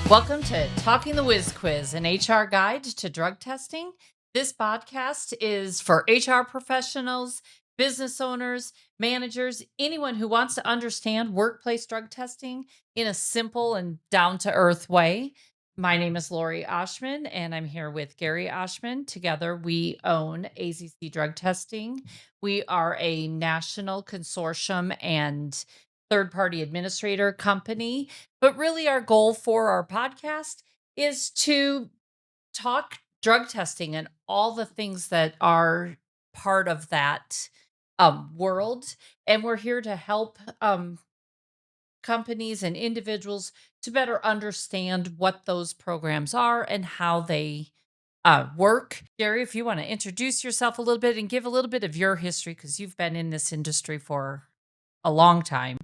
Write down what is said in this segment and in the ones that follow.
Welcome to Talking the Whiz Quiz, an HR guide to drug testing. This podcast is for HR professionals, business owners, managers, anyone who wants to understand workplace drug testing in a simple and down to earth way. My name is Lori Oshman, and I'm here with Gary Oshman. Together, we own AZC Drug Testing. We are a national consortium and third party administrator company. But really, our goal for our podcast is to talk drug testing and all the things that are part of that world. And we're here to help companies and individuals to better understand what those programs are and how they work. Gary, if you want to introduce yourself a little bit and give a little bit of your history, because you've been in this industry for a long time.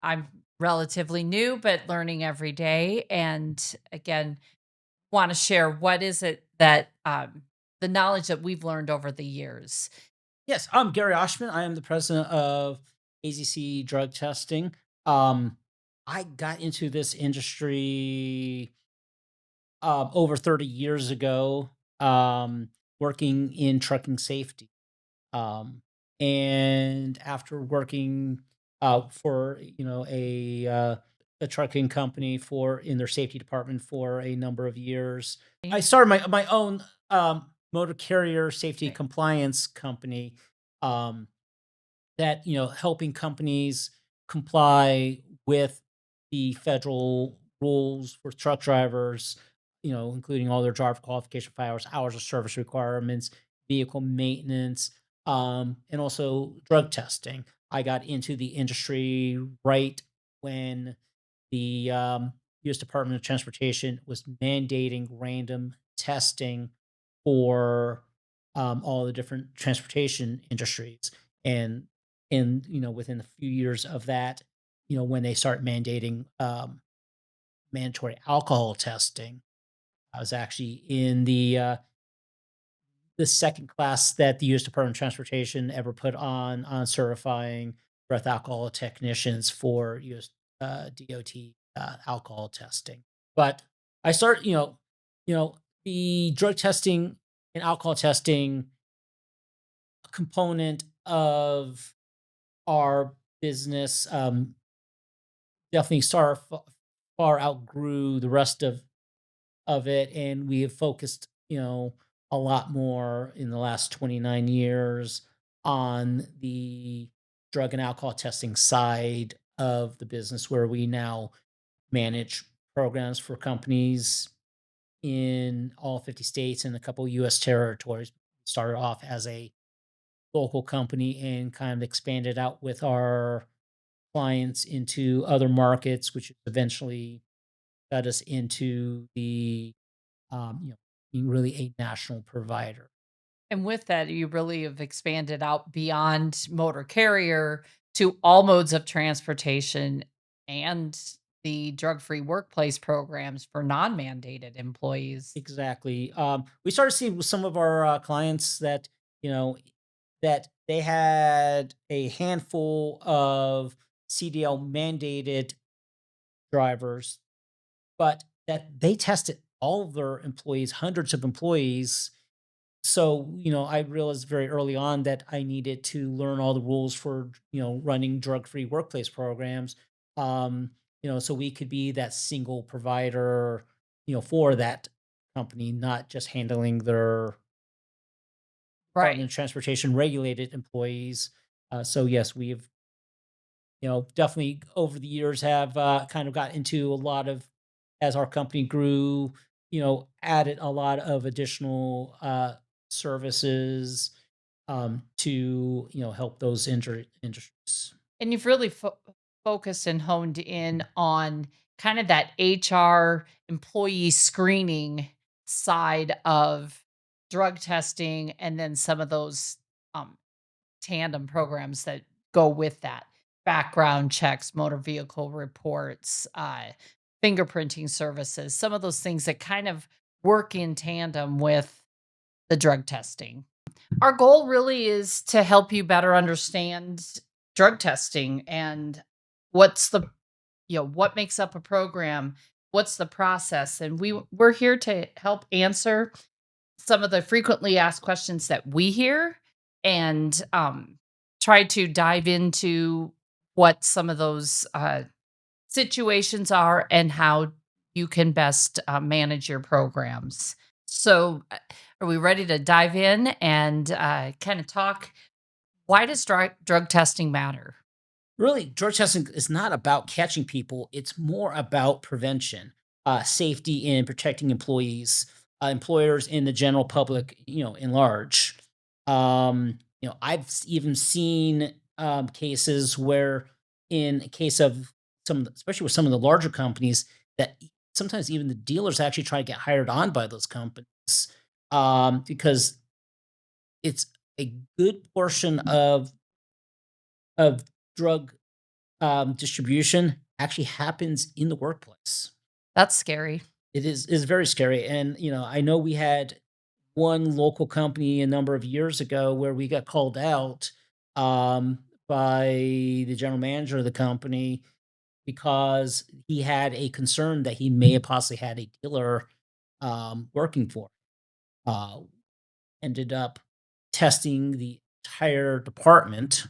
I'm relatively new, but learning every day. And again, want to share what is it that the knowledge that we've learned over the years. Yes, I'm Gary Oshman. I am the president of AZC Drug Testing. I got into this industry over 30 years ago, working in trucking safety. Um, and after working for a trucking company for in their safety department for a number of years, I started my own motor carrier safety Okay. compliance company. Um, that helping companies comply with the federal rules for truck drivers, including all their driver qualification hours of service requirements, vehicle maintenance, and also drug testing. I got into the industry right when the U.S. Department of Transportation was mandating random testing for all the different transportation industries, and within a few years of that, when they start mandating mandatory alcohol testing, I was actually in the second class that the U.S. Department of Transportation ever put on certifying breath alcohol technicians for U.S. DOT alcohol testing. But I start, the drug testing and alcohol testing component of our business definitely far outgrew the rest of it, and we have focused, a lot more in the last 29 years on the drug and alcohol testing side of the business, where we now manage programs for companies in all 50 states and a couple US territories. Started off as a local company and kind of expanded out with our clients into other markets, which eventually got us into the being really a national provider. And with that, you really have expanded out beyond motor carrier to all modes of transportation and the drug free workplace programs for non mandated employees. Exactly. We started seeing with some of our clients that you know that they had a handful of CDL mandated drivers, but that they tested all of their employees, hundreds of employees. So, I realized very early on that I needed to learn all the rules for, running drug-free workplace programs. So we could be that single provider, for that company, not just handling their Department Right. of Transportation regulated employees. So yes, we've, definitely over the years have kind of got into a lot of, as our company grew, added a lot of additional services to help those industries. And you've really focused and honed in on kind of that HR employee screening side of drug testing and then some of those um, tandem programs that go with that background checks, motor vehicle reports, fingerprinting services, some of those things that kind of work in tandem with the drug testing. Our goal really is to help you better understand drug testing and what's the what makes up a program, what's the process? And we're here to help answer some of the frequently asked questions that we hear and try to dive into what some of those situations are and how you can best manage your programs. So, are we ready to dive in and kind of talk? Why does drug testing matter? Really, drug testing is not about catching people. It's more about prevention, safety, and protecting employees, employers, and the general public. In large. Even seen cases where, in a case of especially with some of the larger companies, that sometimes even the dealers actually try to get hired on by those companies, because it's a good portion of drug distribution actually happens in the workplace. That's scary. It is very scary, and I know we had one local company a number of years ago where we got called out um, by the general manager of the company because he had a concern that he may have possibly had a dealer working for. Uh, Ended up testing the entire department,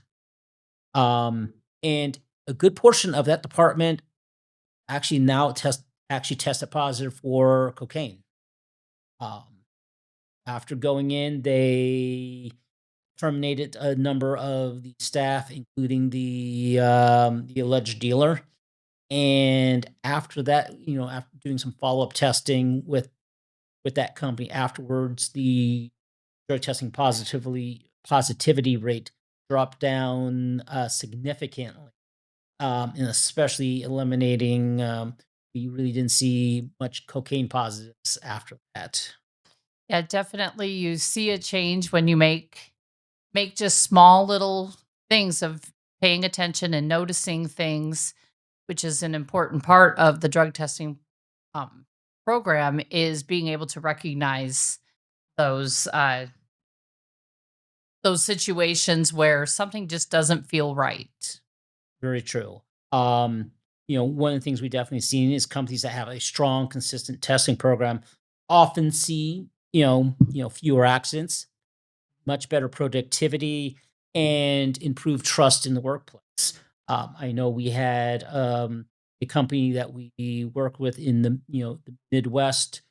um, and a good portion of that department actually tested positive for cocaine. Um, After going in, they terminated a number of the staff, including the alleged dealer. And after that, after doing some follow up testing with that company afterwards, the drug testing positivity rate dropped down significantly, and especially eliminating. We really didn't see much cocaine positives after that. Yeah, definitely. You see a change when you make just small little things of paying attention and noticing things, which is an important part of the drug testing um, program. Is being able to recognize those those situations where something just doesn't feel right. Very true. One of the things we definitely seen is companies that have a strong, consistent testing program often see, fewer accidents, much better productivity, and improved trust in the workplace. I know we had a company that we work with in the Midwest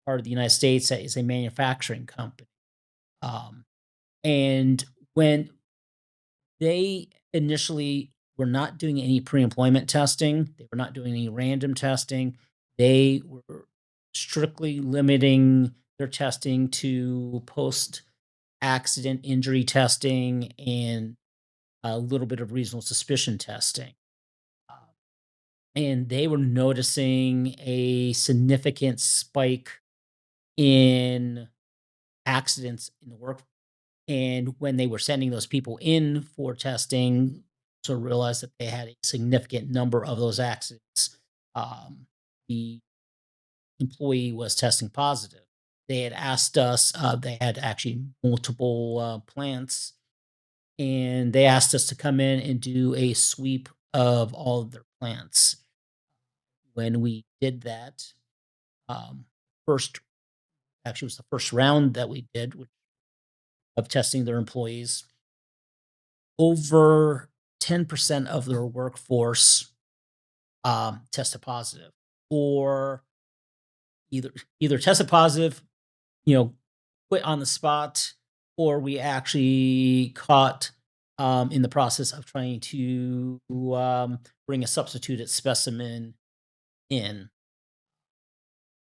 part of the United States that is a manufacturing company. Um, and when they initially were not doing any pre-employment testing, they were not doing any random testing. They were strictly limiting their testing to post-accident injury testing and a little bit of reasonable suspicion testing. Uh, And they were noticing a significant spike in accidents in the work. And when they were sending those people in for testing, to realize that they had a significant number of those accidents. The employee was testing positive. They had asked us, they had actually multiple plants, and they asked us to come in and do a sweep of all of their plants. When we did that, first, actually, it was the first round that we did of testing their employees. Over 10% of their workforce tested positive, or either tested positive, you know, quit on the spot, or we actually caught in the process of trying to bring a substituted specimen in.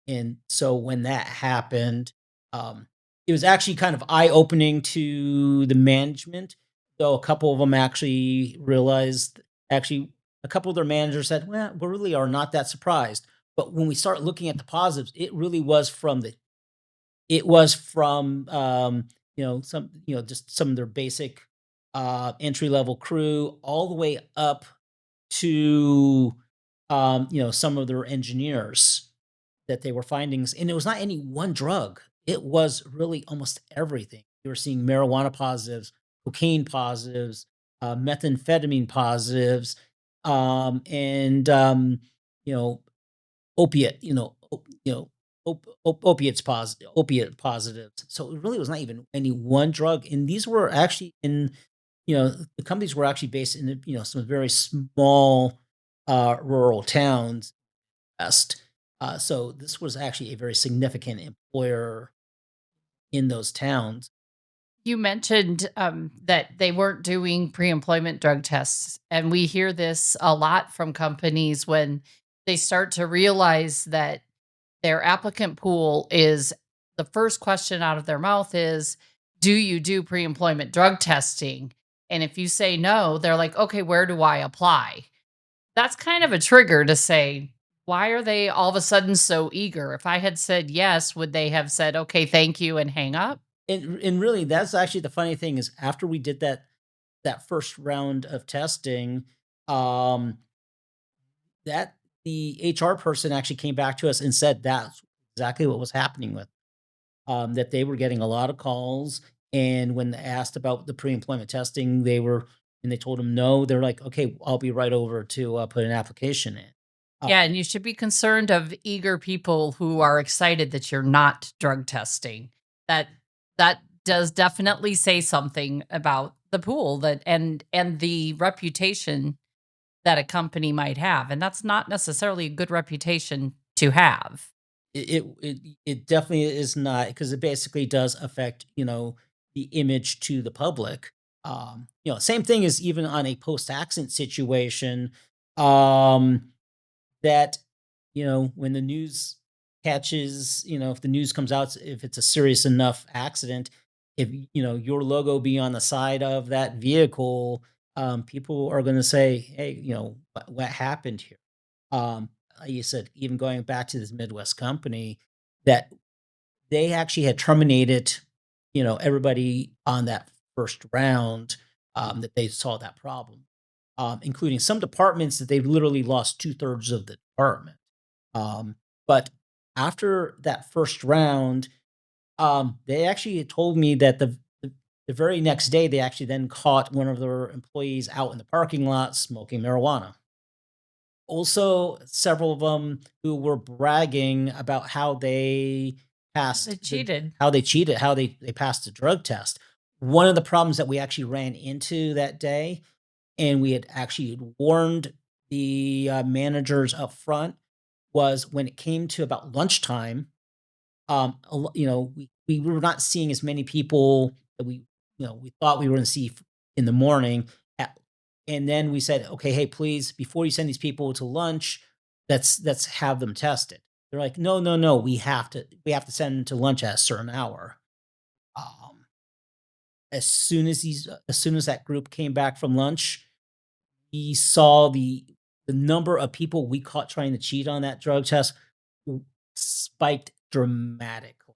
And so when that happened, it was actually kind of eye-opening to the management, though a couple of them actually realized actually, a couple of their managers said, "Well, we really are not that surprised." But when we start looking at the positives, it was from, just some of their basic, entry-level crew all the way up to, some of their engineers that they were findings, and it was not any one drug. It was really almost everything. You were seeing marijuana positives, cocaine positives, methamphetamine positives, and you know opiate, opiate positives. So it really was not even any one drug, and these were actually in, the companies were actually based in, some very small, rural towns. West. So this was actually a very significant employer in those towns. You mentioned that they weren't doing pre employment drug tests. And we hear this a lot from companies when they start to realize that their applicant pool is the first question out of their mouth is, do you do pre employment drug testing? And if you say no, they're like, okay, where do I apply? That's kind of a trigger to say, why are they all of a sudden so eager? If I had said yes, would they have said, okay, thank you and hang up? And really, that's actually the funny thing is after we did that first round of testing, um, that the HR person actually came back to us and said that's exactly what was happening with, that they were getting a lot of calls, and when asked about the pre-employment testing, they told them no. They're like, okay, I'll be right over to put an application in. Uh, Yeah, and you should be concerned of eager people who are excited that you're not drug testing. That that does definitely say something about the pool that and the reputation that a company might have. And that's not necessarily a good reputation to have. it definitely is not because it basically does affect, the image to the public. Same thing as even on a post-accident situation, um, that, when the news catches, if the news comes out, if it's a serious enough accident, if, your logo be on the side of that vehicle, people are going to say, hey, what happened here? Um, like you said, even going back to this Midwest company, that they actually had terminated, everybody on that first round, that they saw that problem, including some departments that they literally lost 2/3 of the department. But after that first round, they actually had told me that the very next day, they actually then caught one of their employees out in the parking lot smoking marijuana. Also, several of them who were bragging about how they They passed the cheated. how they cheated, how they passed the drug test. One of the problems that we actually ran into that day, and we had actually warned the, managers up front, was when it came to about lunchtime, we were not seeing as many people that we thought we were gonna see in the morning, at and then we said, "Okay, hey, please, before you send these people to lunch, let's have them tested." They're like, "No, no, no, we have to send them to lunch at a certain hour." Um, as soon as that group came back from lunch, we saw the number of people we caught trying to cheat on that drug test spiked dramatically.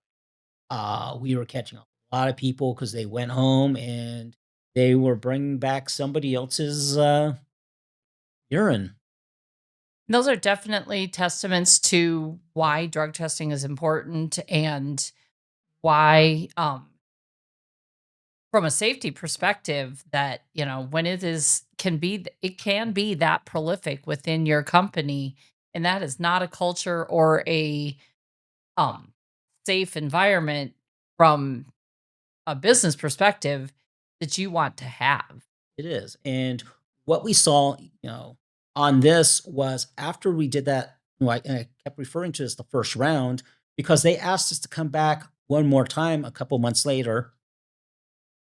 We were catching a lot of people because they went home and they were bringing back somebody else's, urine. Those are definitely testaments to why drug testing is important and why from a safety perspective that, when it can be that prolific within your company, and that is not a culture or a um safe environment from a business perspective that you want to have. It is, and what we saw, on this was after we did that, I kept referring to as the first round because they asked us to come back one more time a couple months later,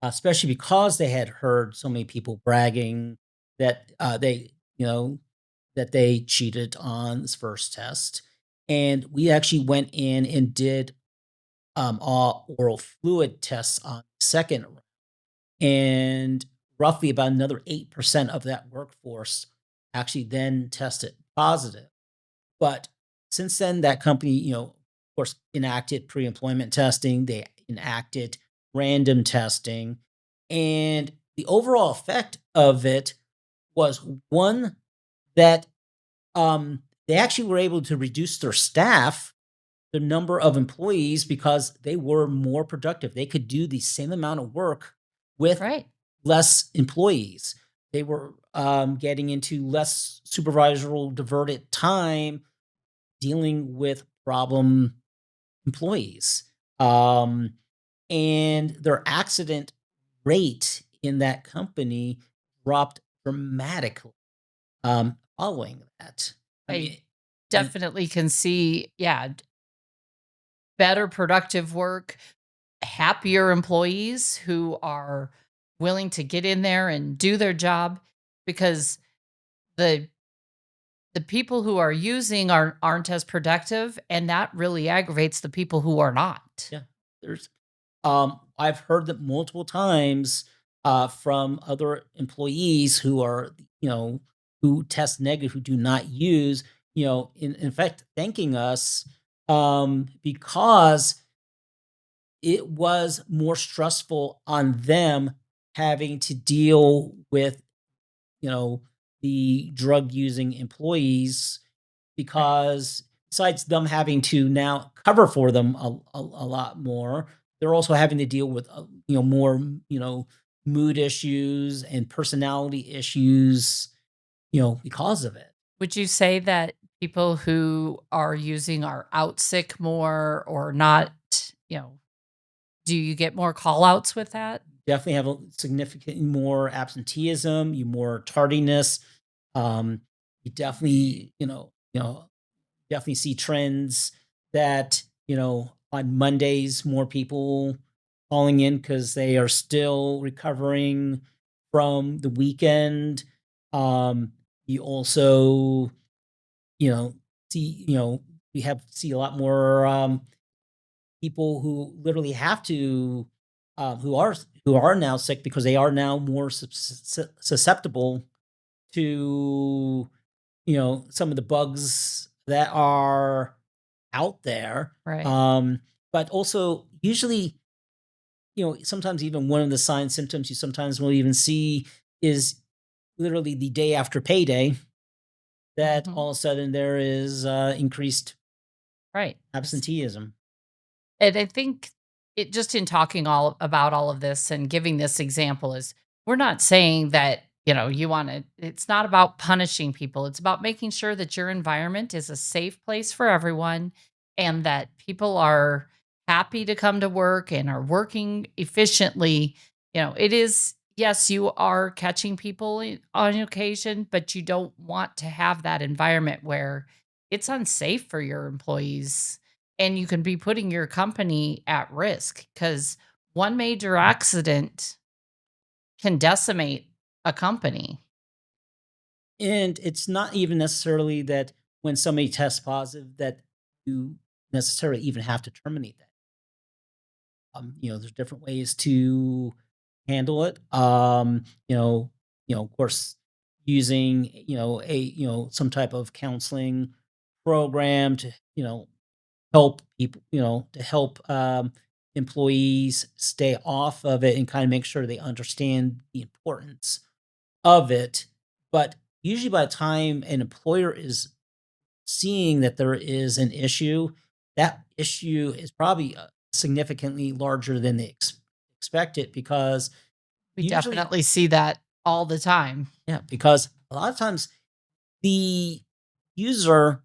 especially because they had heard so many people bragging that, that they cheated on this first test, and we actually went in and did, all oral fluid tests on the second round, and roughly about another 8% of that workforce actually then tested positive. But since then, that company, of course, enacted pre-employment testing. They enacted random testing, and the overall effect of it was one that, they actually were able to reduce their staff, the number of employees, because they were more productive. They could do the same amount of work with Right. less employees. They were, getting into less supervisory diverted time dealing with problem employees. Um, and their accident rate in that company dropped dramatically following that. I I mean, and definitely can see, yeah, better productive work, happier employees who are willing to get in there and do their job because the the people who are using aren't as productive, and that really aggravates the people who are not. yeah, there's I've heard that multiple times from other employees who are, who test negative, who do not use, in fact, thanking us because it was more stressful on them having to deal with, you know, the drug using employees Right. because besides them having to now cover for them a lot more, they're also having to deal with, more, mood issues and personality issues, because of it. Would you say that people who are using are out sick more or not, you know, do you get more call outs with that? Definitely have a significant more absenteeism, you more tardiness. Um, you definitely, definitely see trends that, on Mondays, more people calling in because they are still recovering from the weekend. You also, you know, see, we have see a lot more people who literally have to, who are now sick because they are now more susceptible to, some of the bugs that are out there. Right. Um, but also usually, sometimes even one of the sign symptoms you sometimes will even see is literally the day after payday that Mhm. all of a sudden there is increased Right. absenteeism. And I think it just in talking all about all of this and giving this example is we're not saying that, you want to, it's not about punishing people. It's about making sure that your environment is a safe place for everyone and that people are happy to come to work and are working efficiently. It is, yes, you are catching people on occasion, but you don't want to have that environment where it's unsafe for your employees and you can be putting your company at risk because one major accident can decimate a company. And it's not even necessarily that when somebody tests positive that you necessarily even have to terminate that. There's different ways to handle it. Of course, using some type of counseling program to help people, to help employees stay off of it and kind of make sure they understand the importance of it. But usually, by the time an employer is seeing that there is an issue, that issue is probably significantly larger than they expected because We usually, definitely see that all the time. yeah, because a lot of times the user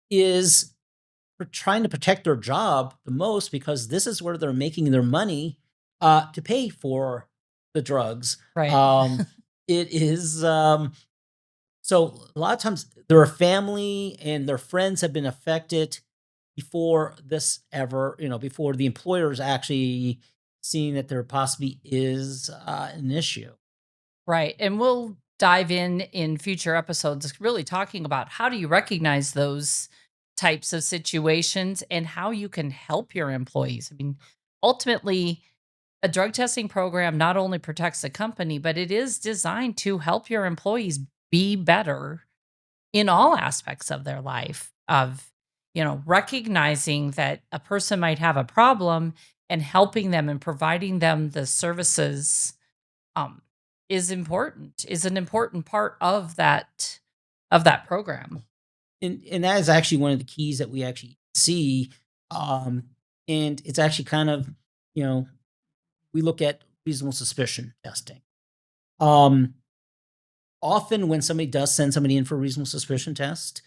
is trying to protect their job the most because this is where they're making their money to pay for the drugs. Right. Um, it is so a lot of times their family and their friends have been affected before this ever, before the employers actually seeing that there possibly is an issue. Right. And we'll dive in future episodes, really talking about how do you recognize those types of situations and how you can help your employees. I mean, ultimately, a drug testing program not only protects the company, but it is designed to help your employees be better in all aspects of their life of recognizing that a person might have a problem and helping them and providing them the services um is an important part of that program. And that is actually one of the keys that we actually see. Um, and it's actually kind of, you know, we look at reasonable suspicion testing. Um, Often when somebody does send somebody in for a reasonable suspicion test,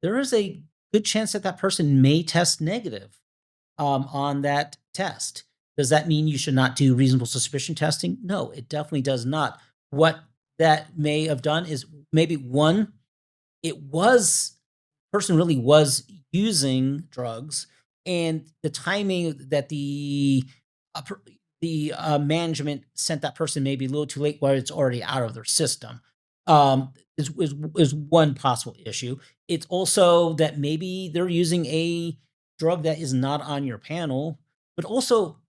there is a good chance that that person may test negative on that test. Does that mean you should not do reasonable suspicion testing? No, it definitely does not. What that may have done is maybe one, it was person really was using drugs, and the timing that uh, per- the management sent that person maybe a little too late, where it's already out of their system. Is one possible issue. It's also that maybe they're using a drug that is not on your panel, but also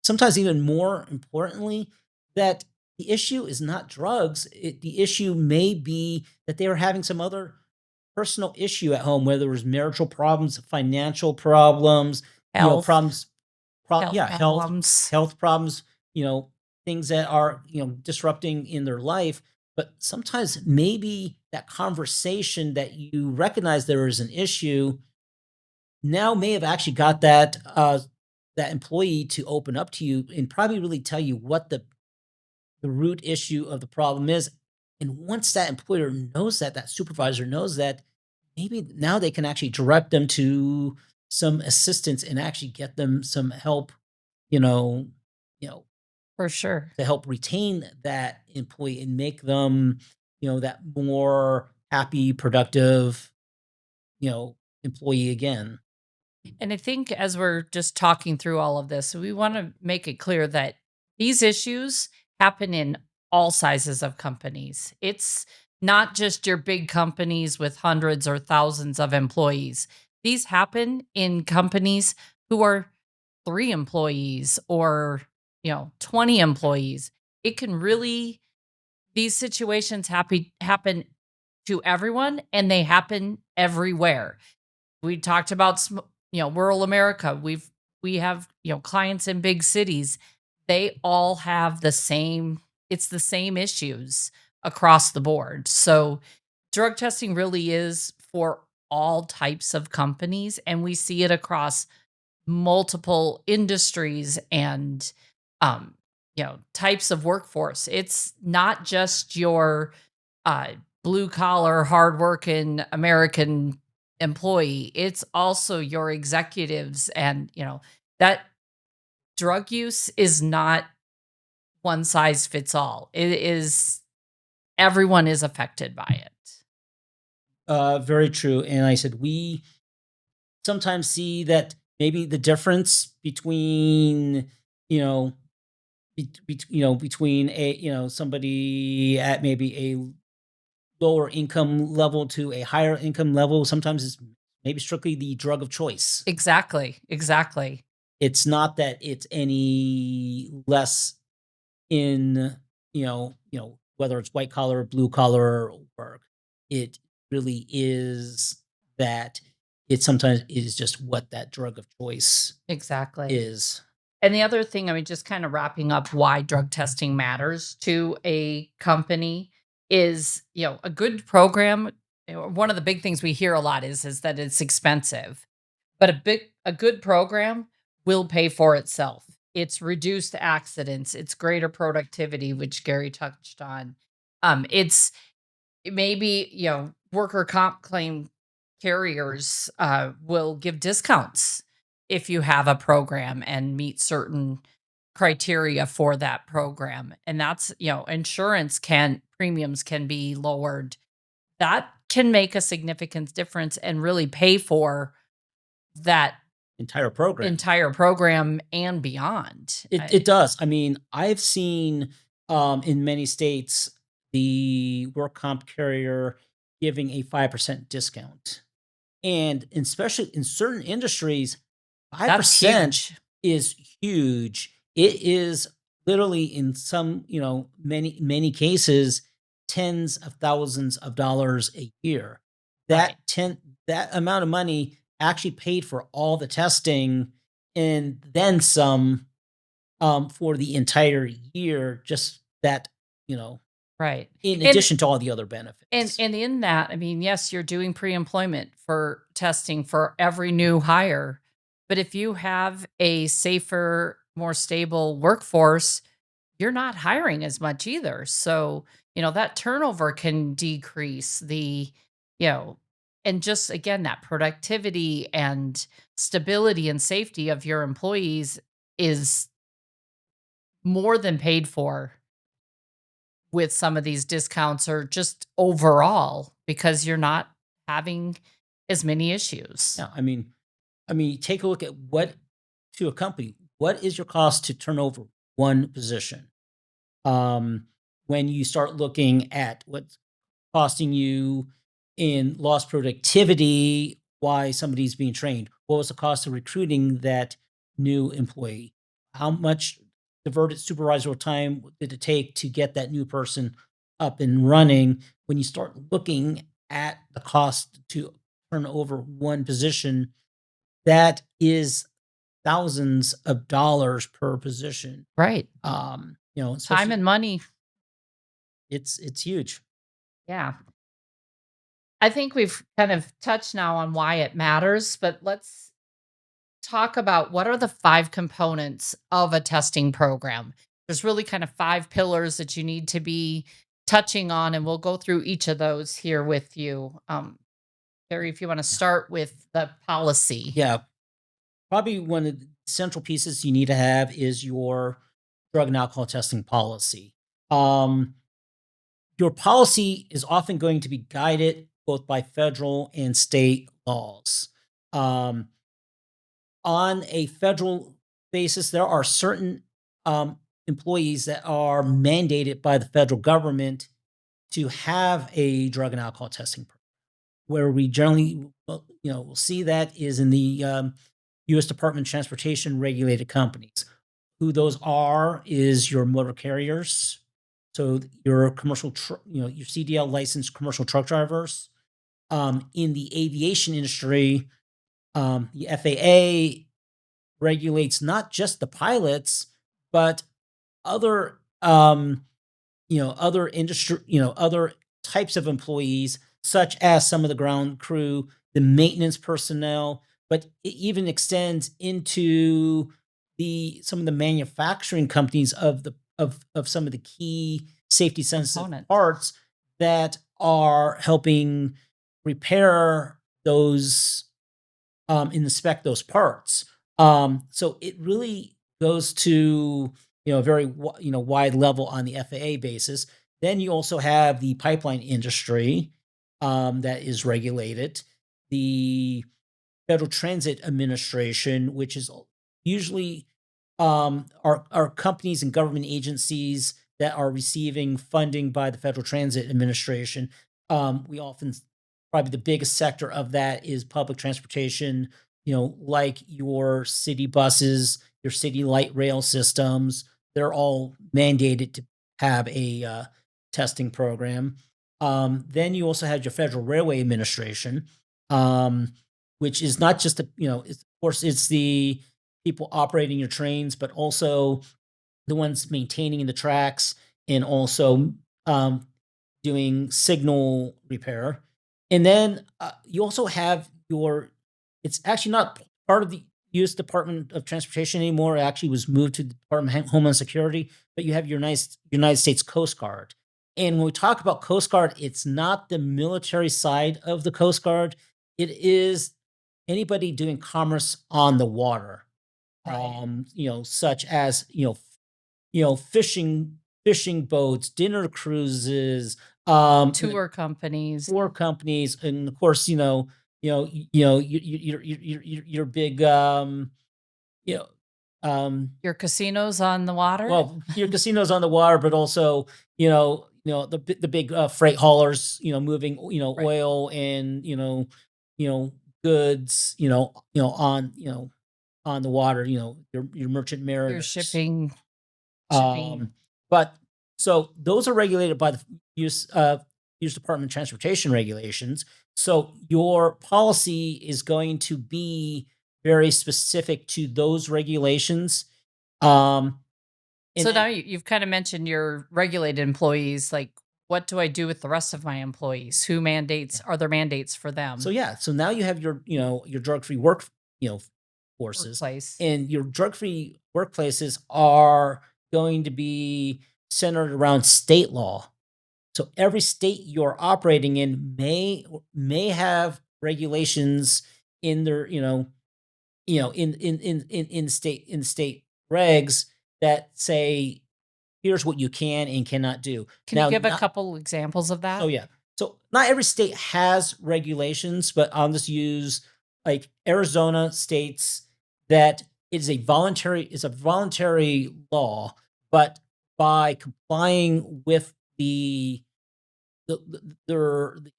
sometimes even more importantly, that the issue is not drugs. The issue may be that they are having some other personal issue at home, whether it was marital problems, financial problems, Health, problems, health yeah, problems. health problems, things that are, disrupting in their life. But sometimes maybe that conversation that you recognize there is an issue now may have actually got that employee to open up to you and probably really tell you what the root issue of the problem is. And once that employer knows that, that supervisor knows that, maybe now they can actually direct them to some assistance and actually get them some help, you know, you know, For sure. to help retain that employee and make them, that more happy, productive, employee again. And I think as we're just talking through all of this, we want to make it clear that these issues happen in all sizes of companies. It's not just your big companies with hundreds or thousands of employees. These happen in companies who are 3 employees or, 20 employees. It can really, these situations happen to everyone and they happen everywhere. We talked about rural America. We have, clients in big cities. They all have the same, it's the same issues across the board. So drug testing really is for all types of companies, and we see it across multiple industries and types of workforce. It's not just your uh, blue collar, hardworking American employee. It's also your executives, and that drug use is not one size fits all. It is everyone is affected by it. Very true. And like I said, we sometimes see that maybe the difference between, you know, between somebody at maybe a lower income level to a higher income level sometimes is maybe strictly the drug of choice. Exactly. Exactly. It's not that it's any less in, whether it's white collar, blue collar work. It really is that it sometimes is just what that drug of choice Exactly. is. And the other thing, I mean, just kind of wrapping up why drug testing matters to a company is, a good program. One of the big things we hear a lot is that it's expensive, but a good program will pay for itself. It's reduced accidents, it's greater productivity, which Gary touched on. It's maybe, worker comp claim carriers will give discounts if you have a program and meet certain criteria for that program. And that's, insurance can premiums can be lowered. That can make a significant difference and really pay for that Entire program. entire program and beyond. It does. I mean, I've seen, in many states, the work comp carrier giving a 5% discount, and especially in certain industries, That's 5% huge. is huge. It is literally in some, many cases, tens of thousands of dollars a year. Right. That amount of money actually paid for all the testing and then some, for the entire year, just that, you know, Right. in And addition to all the other And benefits. and in that, I mean, yes, you're doing pre-employment for testing for every new hire, but if you have a safer, more stable workforce, you're not hiring as much either. So, that turnover can decrease the, you know, And just again, that productivity and stability and safety of your employees is more than paid for with some of these discounts or just overall because you're not having as many issues. Yeah, take a look at what to a company. What is your cost to turn over one position? Um, when you start looking at what's costing you in lost productivity, why somebody's being trained, what was the cost of recruiting that new employee? How much diverted supervisor time did it take to get that new person up and running? When you start looking at the cost to turn over one position, that is thousands of dollars per position. Right. Time Especially and money. it's huge. Yeah. I think we've kind of touched now on why it matters, but let's talk about what are the 5 components of a testing program. There's really kind of 5 pillars that you need to be touching on, and we'll go through each of those here with you. Terry, if you want to Yeah. start with the policy. Yeah, probably one of the central pieces you need to have is your drug and alcohol testing policy. Um, your policy is often going to be guided both by federal and state laws. Um, on a federal basis, there are certain employees that are mandated by the federal government to have a drug and alcohol testing program. Where we generally, will see that is in the U.S. Department of Transportation regulated companies. Who those are is your motor carriers, so your your CDL licensed commercial truck drivers. In the aviation industry, the FAA regulates not just the pilots, but other other industry, other types of employees, such as some of the ground crew, the maintenance personnel, but it even extends into the some of the manufacturing companies of some of the key safety sensitive Component. parts that are helping repair those inspect those parts. So it really goes to a very wide level on the FAA basis. Then you also have the pipeline industry that is regulated, the Federal Transit Administration, which is usually are companies and government agencies that are receiving funding by the Federal Transit Administration. We often Probably the biggest sector of that is public transportation, like your city buses, your city light rail systems. They're all mandated to have a testing program. Then you also have your Federal Railway Administration, which is not just of course, it's the people operating your trains, but also the ones maintaining the tracks and also um, doing signal repair. And then you also have it's actually not part of the U.S. Department of Transportation anymore. It actually was moved to the Department of Homeland Security, but you have your United States Coast Guard. And when we talk about Coast Guard, it's not the military side of the Coast Guard. It is anybody doing commerce on the water, Right. such as fishing boats, dinner cruises, Tour companies, tour companies, and of course, your big, you know, um, your casinos on the water. well, your casinos on the water, but also, the big freight haulers, moving, Right. oil and goods, on the water, your merchant Your mariners. shipping. But so those are regulated by the use use Department of Transportation regulations. So your policy is going to be very specific to those regulations. Um, and So now then you've kind of mentioned your regulated employees. Like, what do I do with the rest of my employees? Who mandates? Are there mandates for so them? yeah, so now you have your drug free work forces, Workplace. and your drug free workplaces are going to be centered around state law. So every state you're operating in may have regulations in their, in state regs that say, here's what you can and cannot do. Can you Now, give a not couple examples of oh that? yeah. So not every state has regulations, but I'll just use like Arizona states that it's a voluntary law, but by complying with the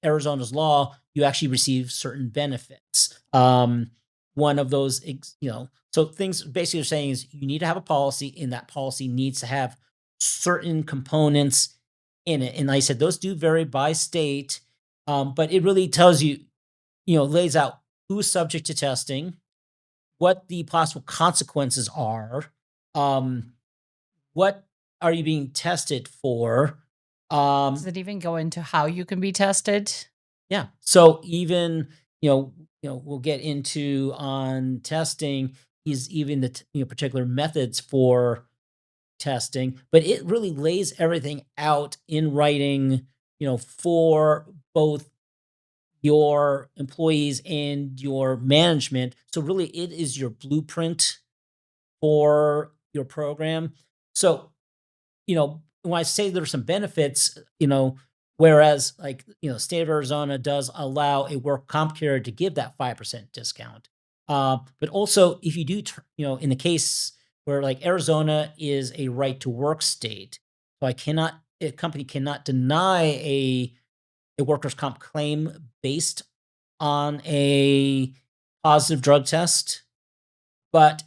Arizona's law, you actually receive certain benefits. One of those, so things basically are saying is you need to have a policy, and that policy needs to have certain components in it. And like I said, those do vary by state, but it really tells you, lays out who's subject to testing, what the possible consequences are, um, what are you being tested for, Does um, it even go into how you can be tested? yeah. So even, we'll get into on testing is even particular methods for testing, but it really lays everything out in writing, for both your employees and your management. So really it is your blueprint for your program. So when I say there's some benefits, whereas like, state of Arizona does allow a work comp carrier to give that 5% discount. But also if you do, in the case where like Arizona is a right to work state, so a company cannot deny a workers' comp claim based on a positive drug test, but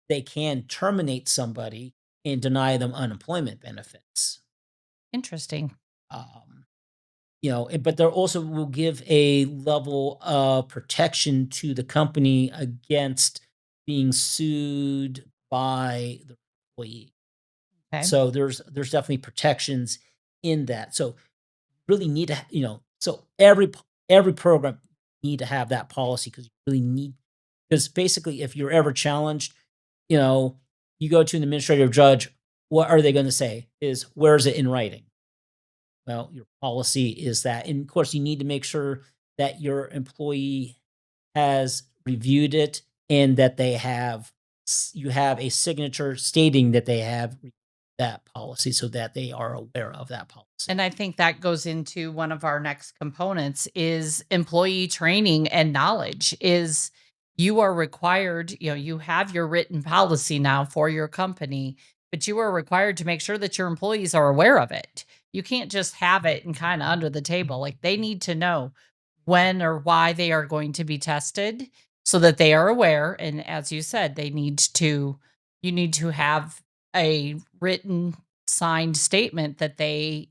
they can terminate somebody and deny them unemployment benefits. Interesting. Um, but they also will give a level of protection to the company against being sued by the employee. Okay. So there's definitely protections in that. So really need to, so every program need to have that policy because you really need, because basically if you're ever challenged, you know, you go to an administrative judge, what are they going to say? Is where is it in writing? Well, your policy is that. And of course, you need to make sure that your employee has reviewed it and that you have a signature stating that they have that policy so that they are aware of that policy. And I think that goes into one of our next components is employee training and knowledge is you are required, you have your written policy now for your company, but you are required to make sure that your employees are aware of it. You can't just have it and kind of under the table. Like they need to know when or why they are going to be tested so that they are aware. And as you said, you need to have a written signed statement that they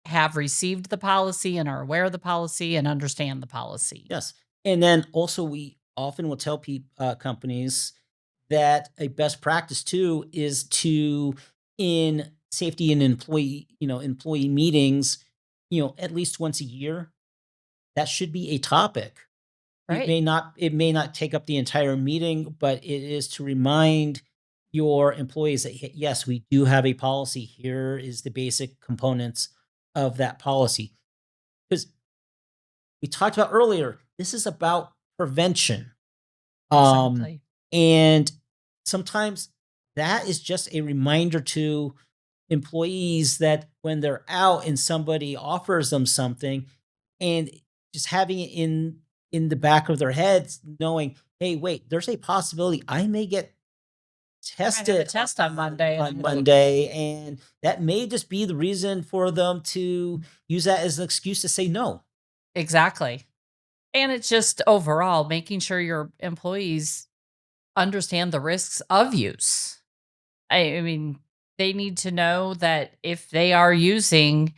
have received the policy and are aware of the policy and understand the policy. Yes. And then also, we often will tell companies that a best practice too is to, in safety and employee meetings, at least once a year, that should be a topic. Right. It may not take up the entire meeting, but it is to remind your employees that yes, we do have a policy. Here is the basic components of that policy. Because we talked about earlier, this is about prevention. Um, Exactly. and sometimes that is just a reminder to employees that when they're out and somebody offers them something, and just having it in the back of their heads, knowing, hey, wait, there's a possibility I may get I might have a tested test on Monday. on Monday, and that may just be the reason for them to use that as an excuse to say no. Exactly. And it's just overall making sure your employees understand the risks of use. I mean, they need to know that if they are using,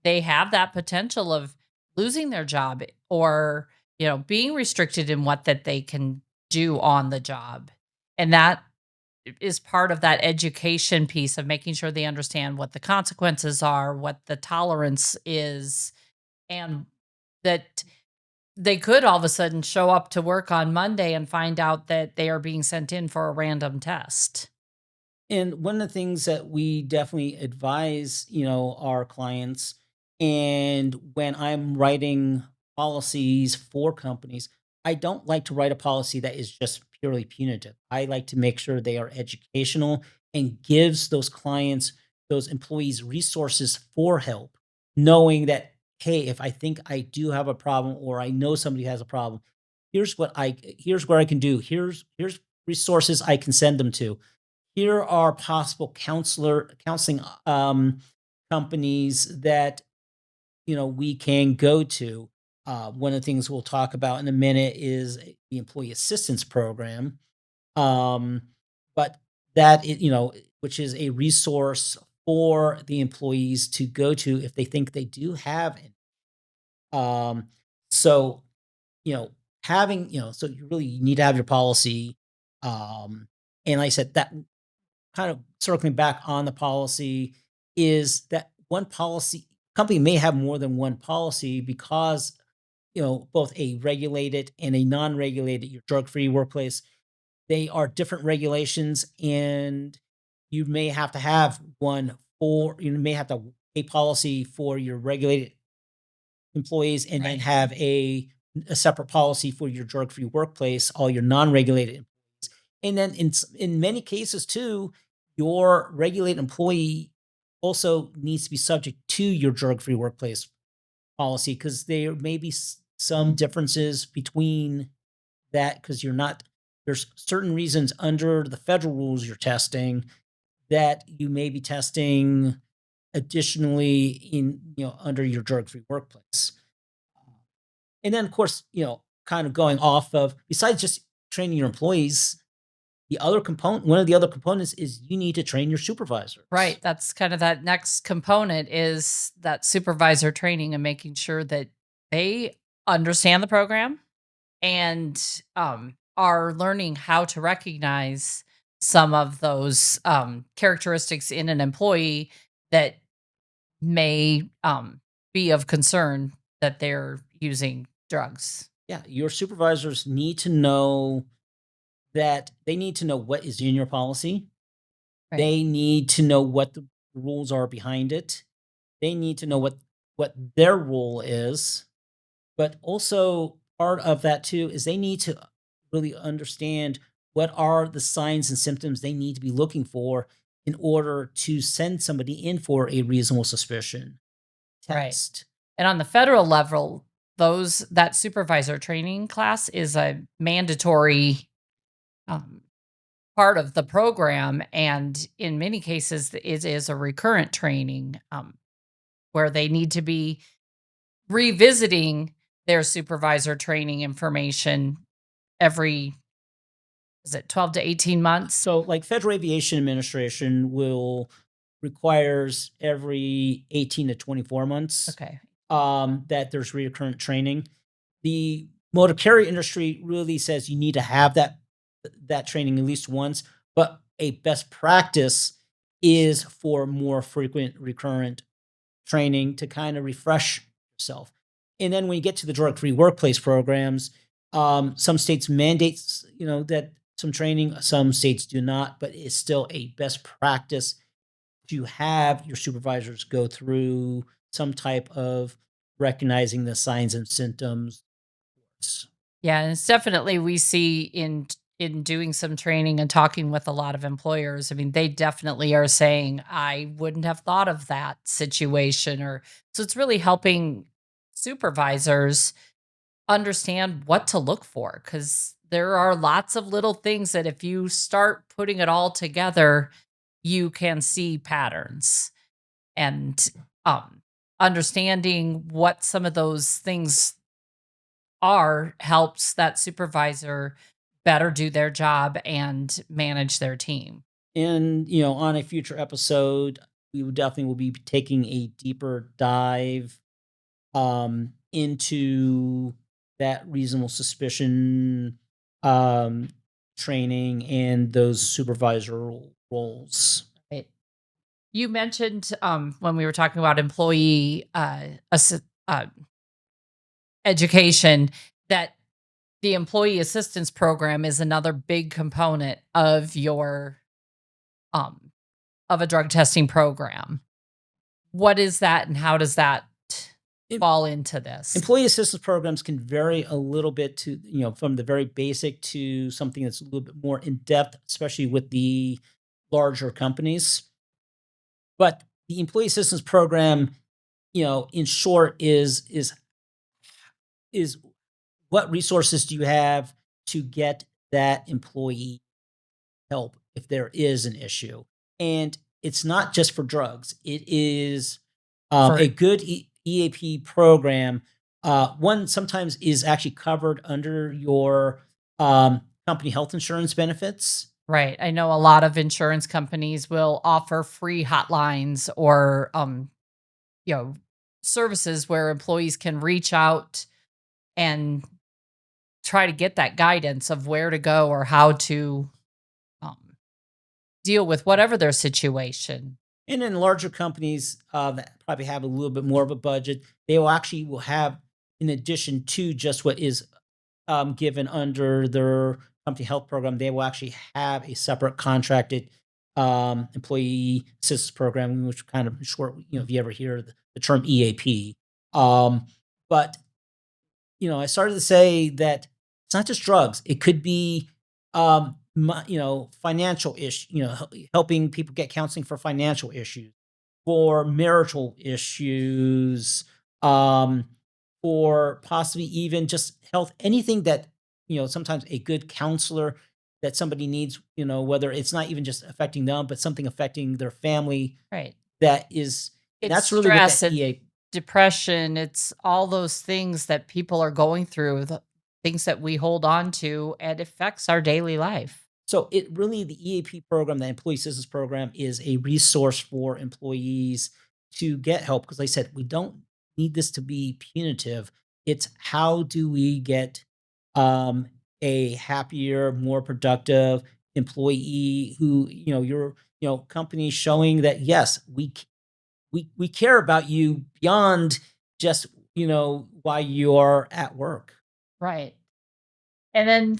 they have that potential of losing their job or, being restricted in what that they can do on the job. And that is part of that education piece of making sure they understand what the consequences are, what the tolerance is, and that they could all of a sudden show up to work on Monday and find out that they are being sent in for a random test. And one of the things that we definitely advise, our clients, and when I'm writing policies for companies, I don't like to write a policy that is just purely punitive. I like to make sure they are educational and gives those clients, those employees resources for help, knowing that, hey, if I think I do have a problem or I know somebody has a problem, here's what I can do. Here's resources I can send them to. Here are possible counseling companies that we can go to. One of the things we'll talk about in a minute is the employee assistance program, um, but which is a resource for the employees to go to if they think they do have it. So you know, so you really need to have your policy. Um, and like I said, that kind of circling back on the policy is that one policy company may have more than one policy because both a regulated and a non-regulated your drug-free workplace, they are different regulations, and you may have to a policy for your regulated employees and then Right. have a separate policy for your drug-free workplace, all your non-regulated employees. And then in many cases too, your regulated employee also needs to be subject to your drug-free workplace policy because there may be some differences between that because there's certain reasons under the federal rules you're testing that you may be testing additionally under your drug-free workplace. And then, of course, kind of going off of besides just training your employees, one of the other components is you need to train your supervisors. Right. That's kind of that next component is that supervisor training and making sure that they understand the program and are learning how to recognize some of those characteristics in an employee that may be of concern that they're using drugs. Yeah, your supervisors need to know that they need to know what is in your policy. Right. They need to know what the rules are behind it. They need to know what their role is. But also part of that too is they need to really understand what are the signs and symptoms they need to be looking for in order to send somebody in for a reasonable suspicion Right. test. And on the federal level, that supervisor training class is a mandatory um, part of the program, and in many cases, it is a recurrent training where they need to be revisiting their supervisor training information every, is it 12 to 18 months? So like Federal Aviation Administration will requires every 18 to 24 months Okay. that there's recurrent training. The motor carrier industry really says you need to have that training at least once, but a best practice is for more frequent recurrent training to kind of refresh yourself. And then when you get to the drug-free workplace programs, some states mandates, that some training, some states do not, but it's still a best practice to have your supervisors go through some type of recognizing the signs and symptoms. Yeah, and it's definitely we see in doing some training and talking with a lot of employers. I mean, they definitely are saying, I wouldn't have thought of that situation. Or so it's really helping supervisors understand what to look for because there are lots of little things that if you start putting it all together, you can see patterns and understanding what some of those things helps that supervisor better do their job and manage their team. And, on a future episode, we would definitely will be taking a deeper dive into that reasonable suspicion um, training and those supervisor roles. Right. You mentioned when we were talking about employee uh, education that the employee assistance program is another big component of your um, of a drug testing program. What is that, and how does that? Em- fall into this? Employee assistance programs can vary a little bit to, from the very basic to something that's a little bit more in depth, especially with the larger companies. But the employee assistance program, in short, is what resources do you have to get that employee help if there is an issue? And it's not just for drugs. It is For a good EAP program. One sometimes is actually covered under your company health insurance benefits. Right. I know a lot of insurance companies will offer free hotlines or you know, services where employees can reach out and try to get that guidance of where to go or how to um, deal with whatever their situation. And in larger companies that probably have a little bit more of a budget, they will have, in addition to just what is given under their company health program, they will actually have a separate contracted employee assistance program, which kind of in short, if you ever hear the term EAP. Um, but I started to say that it's not just drugs. It could be, financial issue. Helping people get counseling for financial issues, for marital issues, um, for possibly even just health. Anything that sometimes a good counselor that somebody needs. Whether it's not even just affecting them, but something affecting their family. Right. That is, and It's that's really what stress, that it's EA. depression, it's all those things that people are going through, the things that we hold on to, and affects our daily life. So it really the EAP program, the employee assistance program, is a resource for employees to get help because, like I said, we don't need this to be punitive. It's how do we get um, a happier, more productive employee who your company showing that yes, we care about you beyond just why you are at work. Right. And then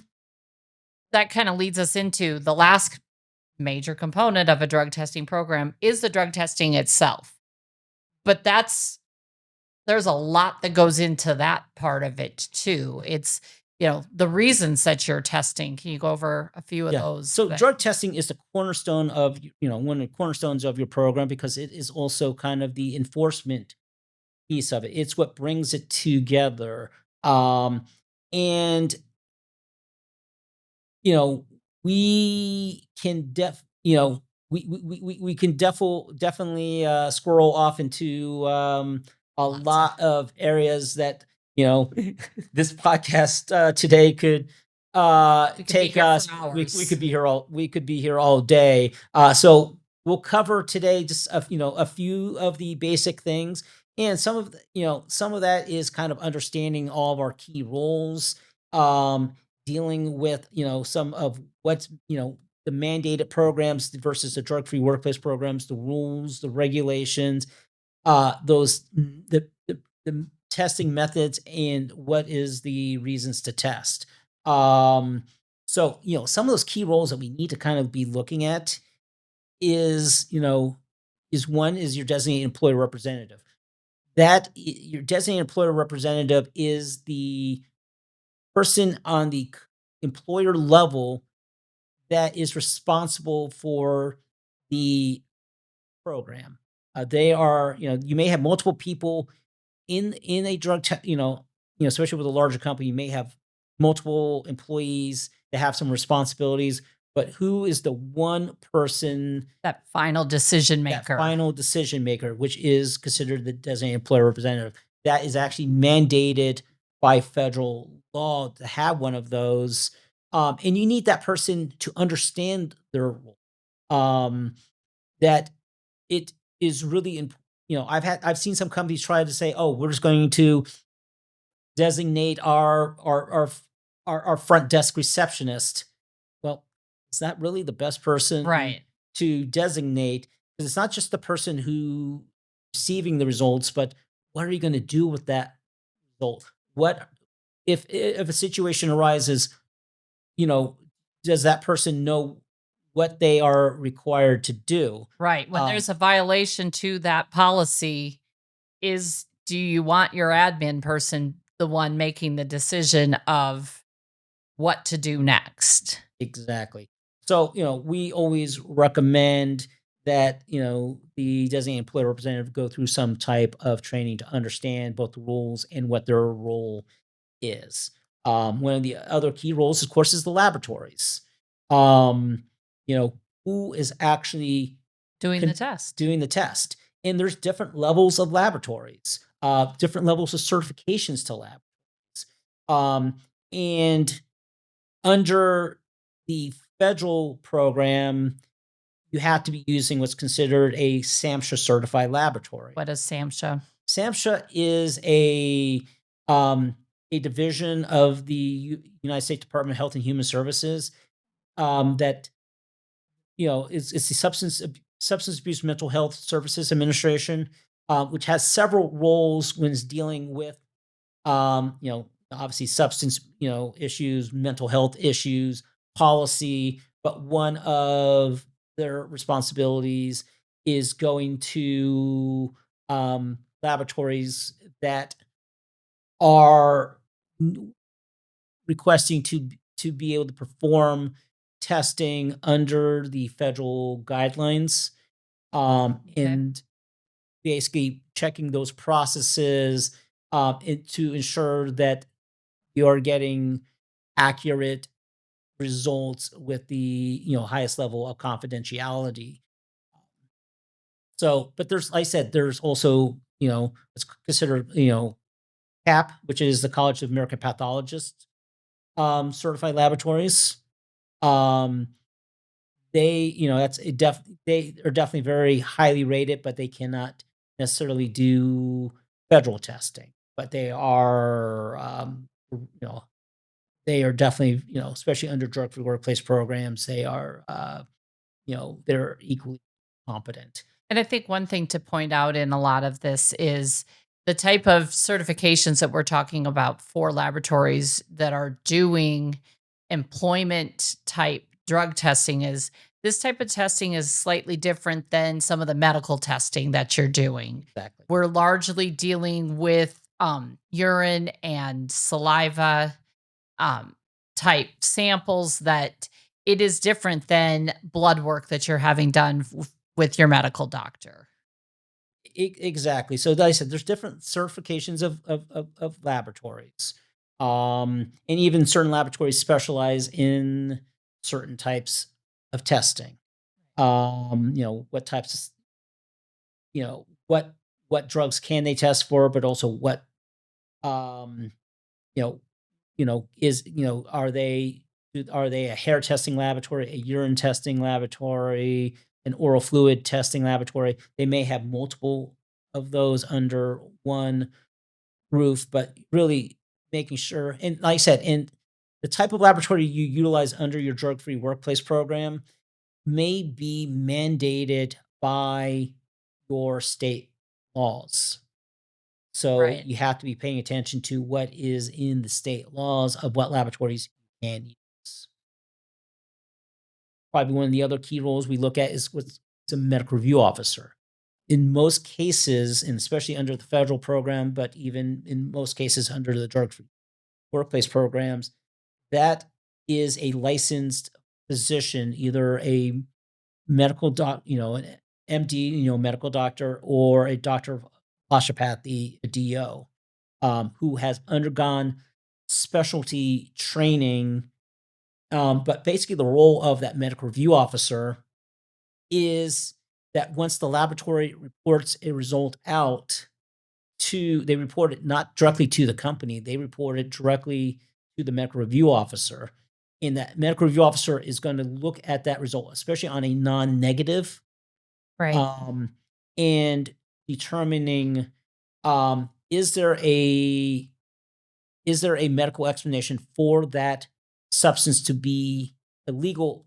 that kind of leads us into the last major component of a drug testing program is the drug testing itself. But there's a lot that goes into that part of it too. It's, the reasons that you're testing. Can you go over a few of Yeah. those? So But drug testing is the cornerstone of, one of the cornerstones of your program because it is also kind of the enforcement piece of it. It's what brings it together. And you know, we can we can definitely squirrel off into a lots of lot of areas that you know this podcast today could we could be take here for us. We hours. could be here all day. So we'll cover today just a few of the basic things, and some of that is kind of understanding all of our key roles. Um, Dealing with some of what's the mandated programs versus the drug-free workplace programs, the rules, the regulations, those the testing methods, and what is the reasons to test. Um, so some of those key roles that we need to kind of be looking at is is one is your designated employer representative. Your designated employer representative is the person on the employer level that is responsible for the program. They are, you may have multiple people in a especially with a larger company, you may have multiple employees that have some responsibilities, but who is the one person, That final decision that maker. final decision maker, which is considered the designated employer representative, that is actually mandated by federal law to have one of those. And you need that person to understand their role. That it is really, I've seen some companies try to say, oh, we're just going to designate our front desk receptionist. Well, is that really the best person Right. to designate? Because it's not just the person who receiving the results, but what are you going to do with that result? What if a situation arises? You know, does that person know what they are required to do? Right. When Um, there's a violation to that policy, is do you want your admin person the one making the decision of what to do next? Exactly. So, we always recommend that, the designated employer representative go through some type of training to understand both the rules and what their role is. One of the other key roles, of course, is the laboratories. Um, you know, who is actually Doing the con- test. doing the test? And there's different levels of laboratories, different levels of certifications to labs. Um, and under the federal program, you have to be using what's considered a SAMHSA certified laboratory. What is SAMHSA? SAMHSA is a division of the United States Department of Health and Human Services, that it's the Substance Abuse Mental Health Services Administration, which has several roles when it's dealing with obviously substance, issues, mental health issues, policy, but one of their responsibilities is going to laboratories that are requesting to be able to perform testing under the federal guidelines, Okay. and basically checking those processes, to ensure that you're getting accurate results with the highest level of confidentiality. So, but there's, like I said, there's also it's considered CAP, which is the College of American Pathologists, certified laboratories. Um, they that's a they are definitely very highly rated, but they cannot necessarily do federal testing. But they are you know they are definitely, especially under drug-free workplace programs, they are, they're equally competent. And I think one thing to point out in a lot of this is the type of certifications that we're talking about for laboratories that are doing employment type drug testing is this type of testing is slightly different than some of the medical testing that you're doing. Exactly. We're largely dealing with urine and saliva um, type samples that it is different than blood work that you're having done with your medical doctor. Exactly. So, like I said, there's different certifications of laboratories. And even certain laboratories specialize in certain types of testing. What types of, what drugs can they test for, but also what, um, you know, is are they a hair testing laboratory, a urine testing laboratory, an oral fluid testing laboratory? They may have multiple of those under one roof, but really making sure, and like I said, and the type of laboratory you utilize under your drug-free workplace program may be mandated by your state laws. So Right. you have to be paying attention to what is in the state laws of what laboratories you can use. Probably one of the other key roles we look at is what's a medical review officer. In most cases, and especially under the federal program, but even in most cases under the drug free workplace programs, that is a licensed physician, either a medical an MD, medical doctor, or a doctor of osteopathy, a DO, who has undergone specialty training. But basically, the role of that medical review officer is that once the laboratory reports a result out they report it not directly to the company, they report it directly to the medical review officer. And that medical review officer is going to look at that result, especially on a non negative, Right. um, and determining, um, is there a is there a medical explanation for that substance to be illegal,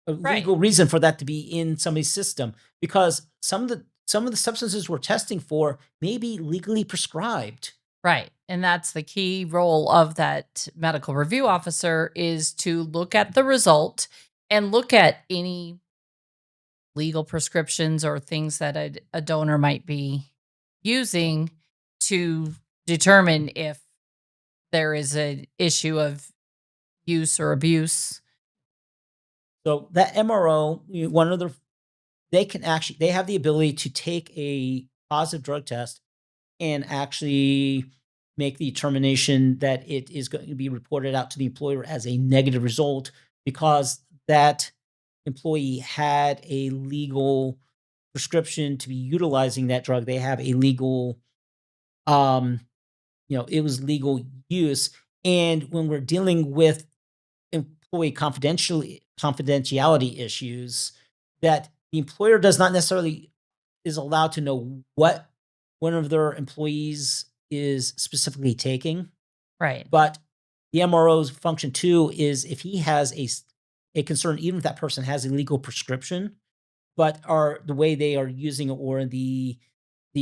a Right. legal reason for that to be in somebody's system, because some of the substances we're testing for may be legally prescribed. Right. And that's the key role of that medical review officer is to look at the result and look at any legal prescriptions or things that a donor might be using to determine if there is an issue of use or abuse. So that MRO, one of the they have the ability to take a positive drug test and actually make the determination that it is going to be reported out to the employer as a negative result because that employee had a legal prescription to be utilizing that drug. They have a legal, um, it was legal use. And when we're dealing with employee confidentiality issues, that the employer does not necessarily is allowed to know what one of their employees is specifically taking, Right. but the MRO's function too is if he has a concern, even if that person has a legal prescription, but are the way they are using it or the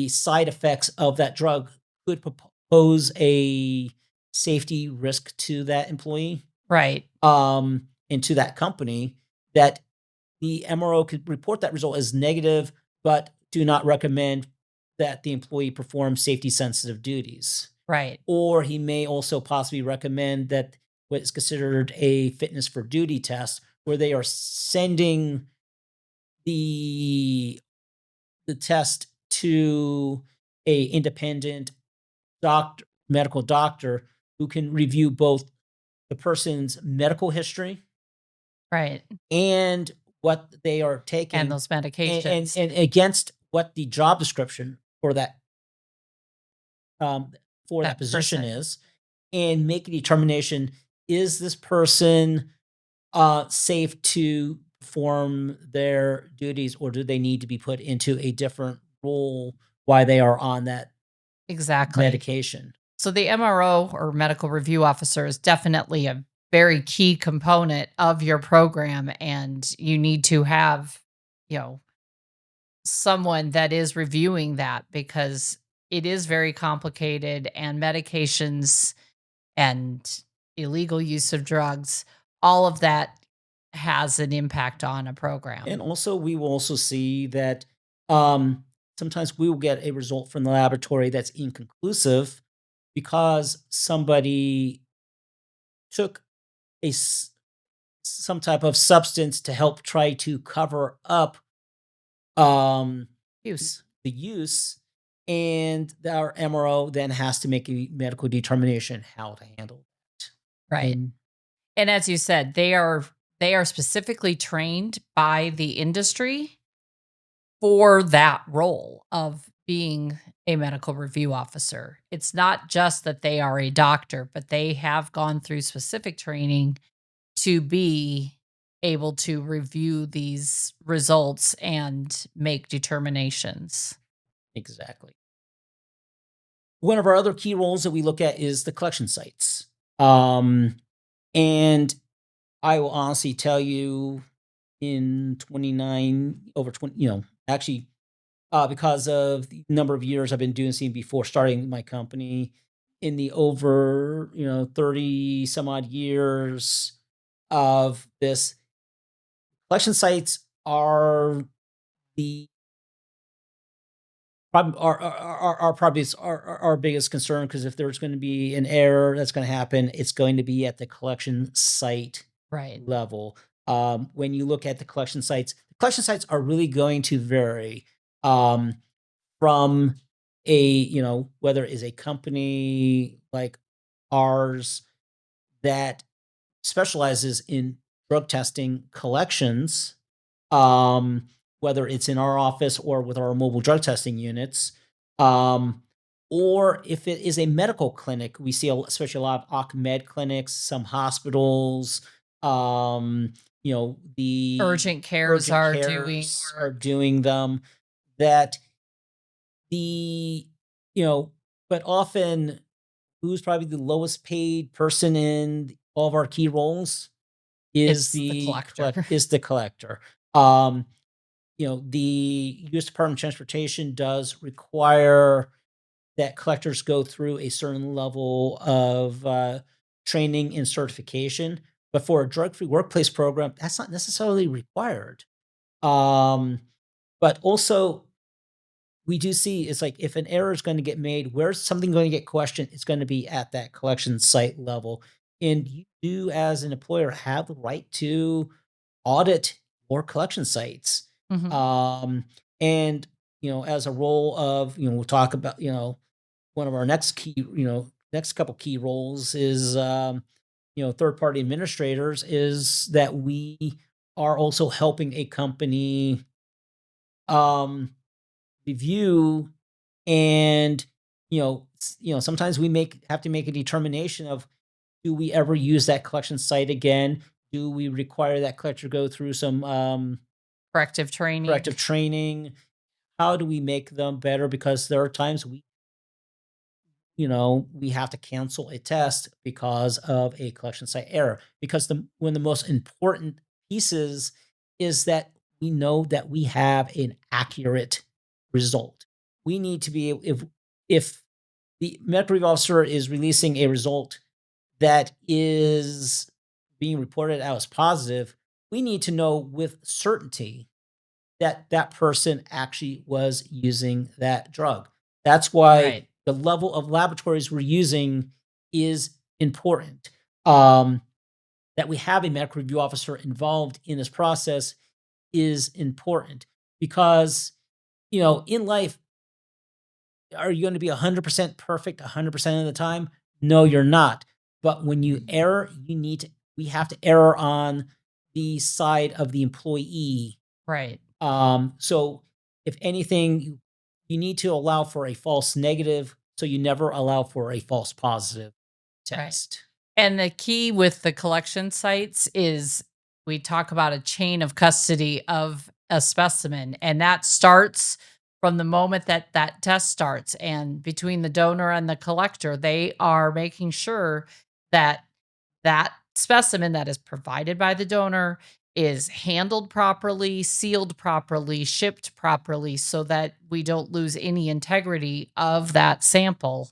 side effects of that drug could pose a safety risk to that employee, Right. and to that company, that the MRO could report that result as negative, but do not recommend that the employee perform safety sensitive duties. Right. Or he may also possibly recommend that what is considered a fitness for duty test, where they are sending the the test to a independent medical doctor who can review both the person's medical history Right. and what they are And taking those medications. and against what the job description um, for that That position person. is, and make a determination: is this person safe to perform their duties, or do they need to be put into a different role while they are on that Exactly. medication? So the MRO or medical review officer is definitely a very key component of your program, and you need to have, you know, someone that is reviewing that because it is very complicated and medications and illegal use of drugs, all of that has an impact on a And program. also, we will also see that um, sometimes we will get a result from the laboratory that's inconclusive because somebody took some type of substance to help try to cover up um, Use. the use, and our MRO then has to make a medical determination how to handle it. Right. And And as you said, they are specifically trained by the industry for that role of being a medical review officer. It's not just that they are a doctor, but they have gone through specific training to be able to review these results and make determinations. exactly. One of our other key roles that we look at is the collection sites. Um, and I will honestly tell you, in 29 over 20, actually, because of the number of years I've been doing this before starting my company, in the over, 30 some odd years of this, collection sites are the are probably our biggest concern, because if there's going to be an error that's going to happen, it's going to be at the collection site Right. level. When you look at the collection sites are really going to vary from whether it is a company like ours that specializes in drug testing collections, um, whether it's in our office or with our mobile drug testing units, um, or if it is a medical clinic. We see, especially a lot of OCMed clinics, some hospitals, the Urgent cares urgent are doing cares are work. doing them. That the, you know, but often, who's probably the lowest paid person in all of our key roles It's the collector. is the collector. Um, the U.S. Department of Transportation does require that collectors go through a certain level of training and certification, but for a drug-free workplace program, that's not necessarily required. Um, but also, we do see it's like if an error is going to get made, where's something going to get questioned, it's going to be at that collection site level. And you do, as an employer, have the right to audit more collection sites. Mhm. Um, and as a role of, we'll talk about, one of our next key, next couple key roles is, third party administrators, is that we are also helping a company um, review and sometimes we make have to make a determination of, do we ever use that collection site again? Do we require that collector go through some Corrective training. corrective training? How do we make them better? Because there are times we have to cancel a test because of a collection site error. Because one of the most important pieces is that we know that we have an accurate result. We need to be able, if the medical review officer is releasing a result that is being reported out as positive, we need to know with certainty that that person actually was using that drug. That's why Right. the level of laboratories we're using is important. Um, that we have a medical review officer involved in this process is important because, in life, are you going to be 100% perfect 100% of the time? No, you're not. But when you err, we have to err on the side of the employee. Right. So if anything, you need to allow for a false negative, so you never allow for a false positive Right. test. And the key with the collection sites is we talk about a chain of custody of a specimen, and that starts from the moment that that test starts. And between the donor and the collector, they are making sure that that specimen that is provided by the donor is handled properly, sealed properly, shipped properly so that we don't lose any integrity of that sample.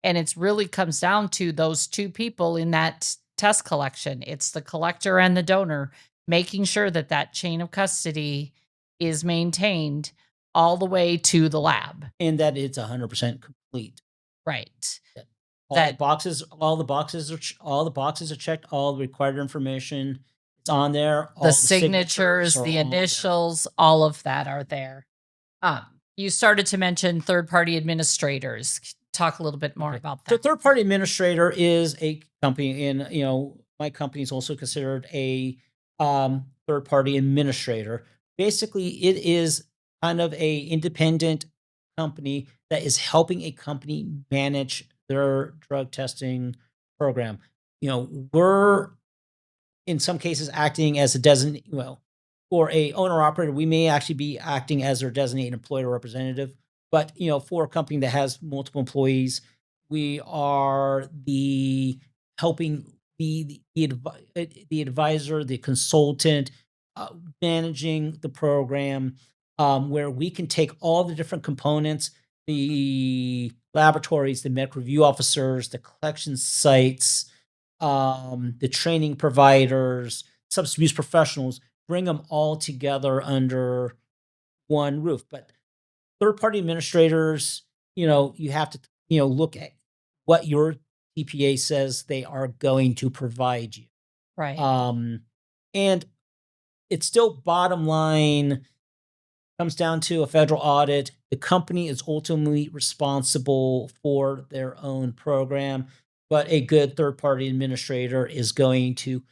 And it's really comes down to those two people in that test collection. It's the collector and the donor making sure that that chain of custody is maintained all the way to the lab. And that it's 100% complete. Right. That That all the boxes are checked, all the required information is on there, the all the signatures signatures, are the all there. initials, all of that are there. Um, you started to mention third-party administrators. Talk a little bit more Okay. about So that. third party is a company, and my company is also considered a third party administrator. Basically, it is kind of a independent company that is helping a company manage their drug testing program. We're in some cases acting as a designate, for a owner operator, we may actually be acting as their designated employer representative. But for a company that has multiple employees, we are the helping the advisor, the consultant, uh, managing the program, where we can take all the different components, the laboratories, the medical review officers, the collection sites, the training providers, substance abuse professionals, bring them all together under one roof. But third party administrators, you have to, look at what your TPA says they are going to provide you. Right. Um, and it's still bottom line comes down to a federal audit. The company is ultimately responsible for their own program, but a good third party administrator is going to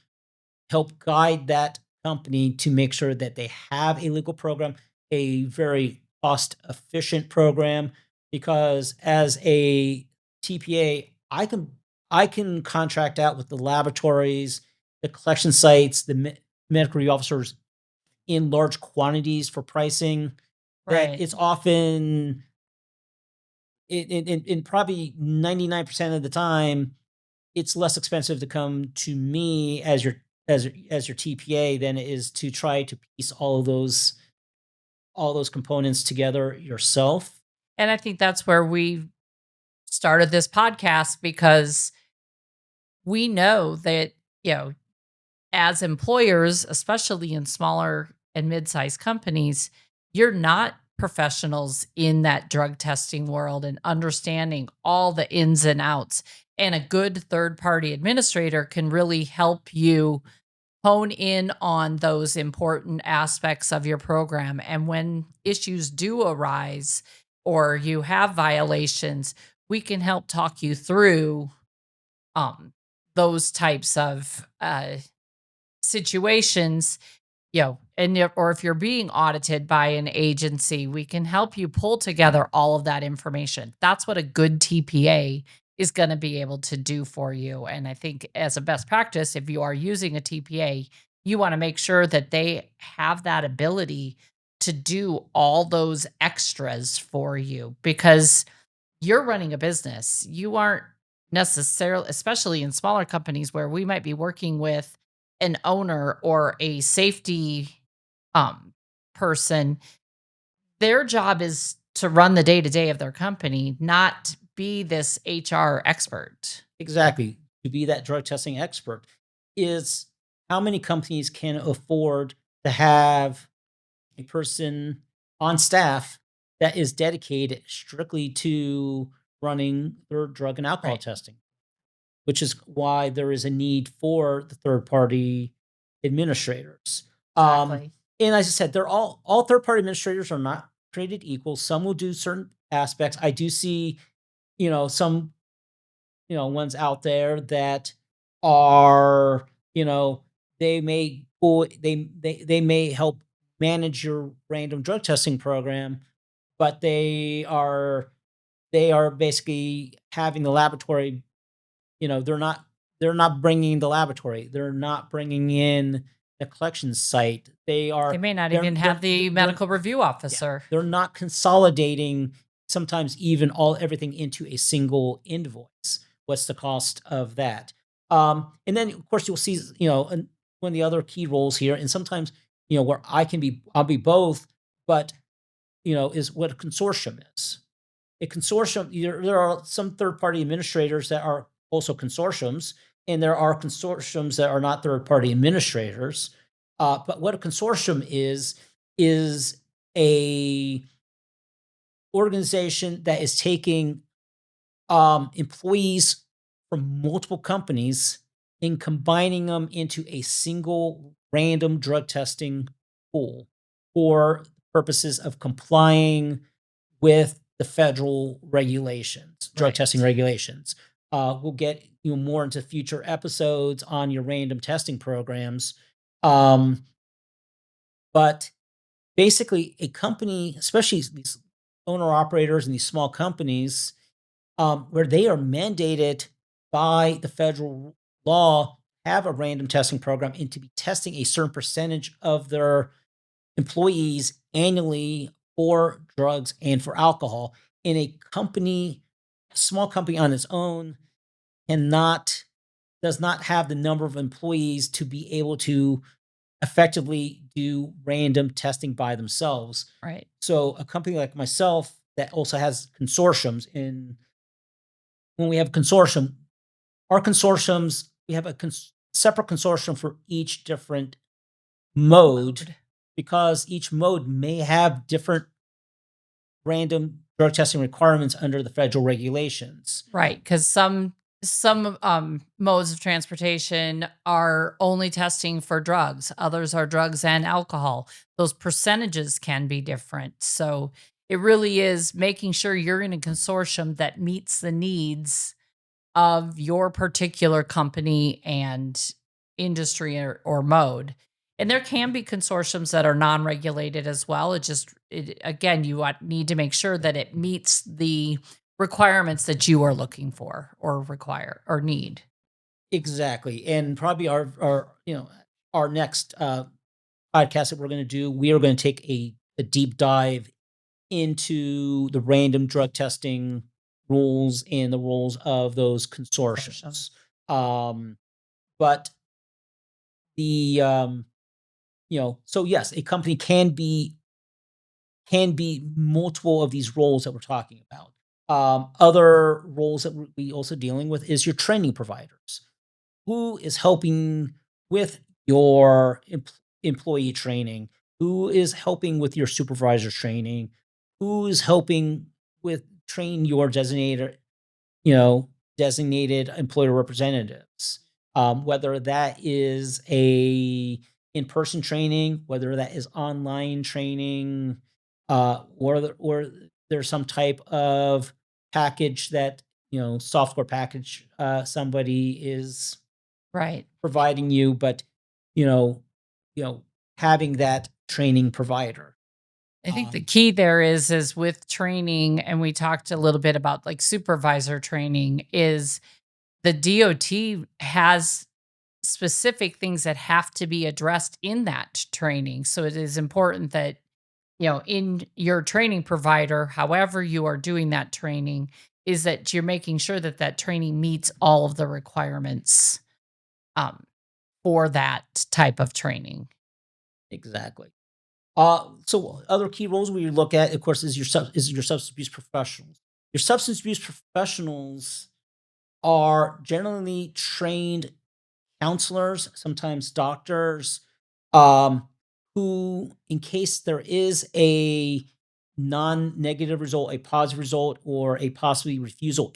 help guide that company to make sure that they have a legal program, a very cost efficient program. Because as a TPA, I can contract out with the laboratories, the collection sites, the medical review officers in large quantities for pricing that Right. it's often in probably 99% of the time, it's less expensive to come to me as your TPA than it is to try to piece all those components together yourself. And I think that's where we started this podcast because we know that, you know, as employers, especially in smaller and mid-sized companies, you're not professionals in that drug testing world and understanding all the ins and outs. And a good third party administrator can really help you hone in on those important aspects of your program. And when issues do arise or you have violations, we can help talk you through um, those types of situations, or if you're being audited by an agency, we can help you pull together all of that information. That's what a good TPA is going to be able to do for you. And I think as a best practice, if you are using a TPA, you want to make sure that they have that ability to do all those extras for you because you're running a business. You aren't necessarily, especially in smaller companies where we might be working with an owner or a safety um person. Their job is to run the day to day of their company, not be this HR expert. Exactly. To be that drug testing expert is how many companies can afford to have a person on staff that is dedicated strictly to running their drug and alcohol Right. testing, which is why there is a need for the third party administrators. Um, Exactly. and as I said, they're all third party administrators are not created equal. Some will do certain aspects. I do see, some ones out there that are, they may they may help manage your random drug testing program, but they are basically having the laboratory, they're not bringing the laboratory, they're not bringing in the collection site. They may not even have the They're medical review yeah, officer. they're not consolidating sometimes even everything into a single invoice. What's the cost of that? And then of course you'll see, one of the other key roles here, and sometimes, where I'll be both, but is what a consortium is. A consortium, there are some third party administrators that are also consortiums, and there are consortiums that are not third party administrators. But what a consortium is a organization that is taking employees from multiple companies and combining them into a single random drug testing pool for purposes of complying with the federal regulations, drug testing Right. regulations. We'll get more into future episodes on your random testing programs. Um, but basically, a company, especially these owner operators and these small companies, where they are mandated by the federal law, have a random testing program and to be testing a certain percentage of their employees annually for drugs and for alcohol. In a small company on its own cannot does not have the number of employees to be able to effectively do random testing by themselves. Right. So a company like myself that also has consortiums, in when we have consortium, our consortiums, we have a separate consortium for each different mode, Mode. because each mode may have different random drug testing requirements under the federal regulations. Right, because some modes of transportation are only testing for drugs. Others are drugs and alcohol. Those percentages can be different. So it really is making sure you're in a consortium that meets the needs of your particular company and industry or mode. And there can be consortiums that are non-regulated as well. Again, you need to make sure that it meets the requirements that you are looking for or require or need. Exactly. And probably our next podcast that we're going to do, we are going to take a deep dive into the random drug testing rules and the rules of those Consortium. consortiums. Um, but the so yes, a company can be multiple of these roles that we're talking about. Other roles that we also dealing with is your training providers. Who is helping with your employee training? Who is helping with your supervisor training? who's helping with train your you know, designated employer representatives. Whether that is a in-person training, whether that is online training, or there's some type of package that software package somebody is Right. providing you, but you know, you know, having that training provider. I think the Um, key there is with training, and we talked a little bit about like supervisor training, is the DOT has specific things that have to be addressed in that training. So it is important that, in your training provider, however you are doing that training, is that you're making sure that that training meets all of the requirements um, for that type of training. exactly. So other key roles we look at, of course, is your substance abuse professionals. Your substance abuse professionals are generally trained counselors, sometimes doctors, um, who, in case there is a non-negative result, a positive result, or a possibly refusal,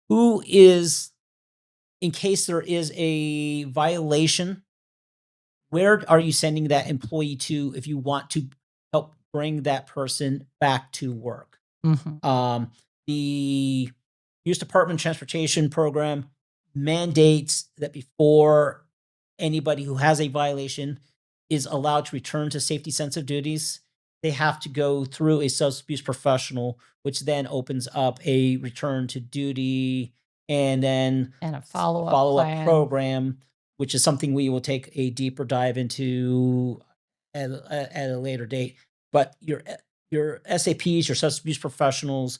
who is, in case there is a violation, where are you sending that employee to if you want to help bring that person back to work? Mhm. The U.S. Department of Transportation program mandates that before anybody who has a violation is allowed to return to safety sensitive duties, they have to go through a substance abuse professional, which then opens up a return to duty and then And a a follow up follow up plan. program, which is something we will take a deeper dive into at a later date. But your SAPs, your substance abuse professionals,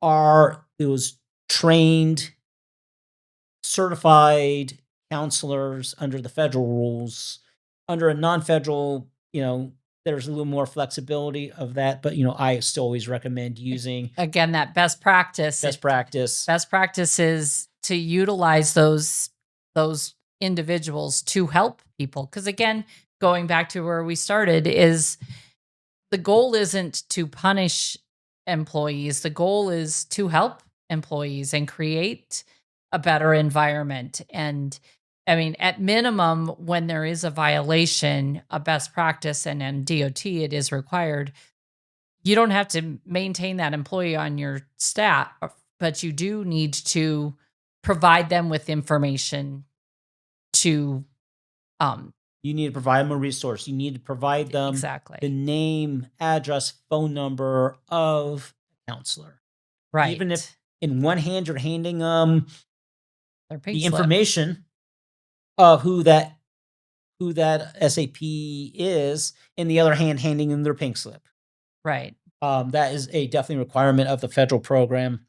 are those trained, certified counselors under the federal rules. Under a non-federal, there's a little more flexibility of that, but I still always recommend using Again, that best practice. best practice. Best practice is to utilize those individuals to help people. Because again, going back to where we started, is the goal isn't to punish employees. The goal is to help employees and create a better environment. And I mean, at minimum, when there is a violation, a best practice, and in DOT it is required, you don't have to maintain that employee on your staff, but you do need to provide them with information to You need to provide them a resource. You need to provide them the exactly. name, address, phone number of a counselor. Even if Right. in one hand you're handing them Their pink the slip. information of who that SAP is, in the other hand handing them their pink slip. Right. That is a definitely requirement of the federal program.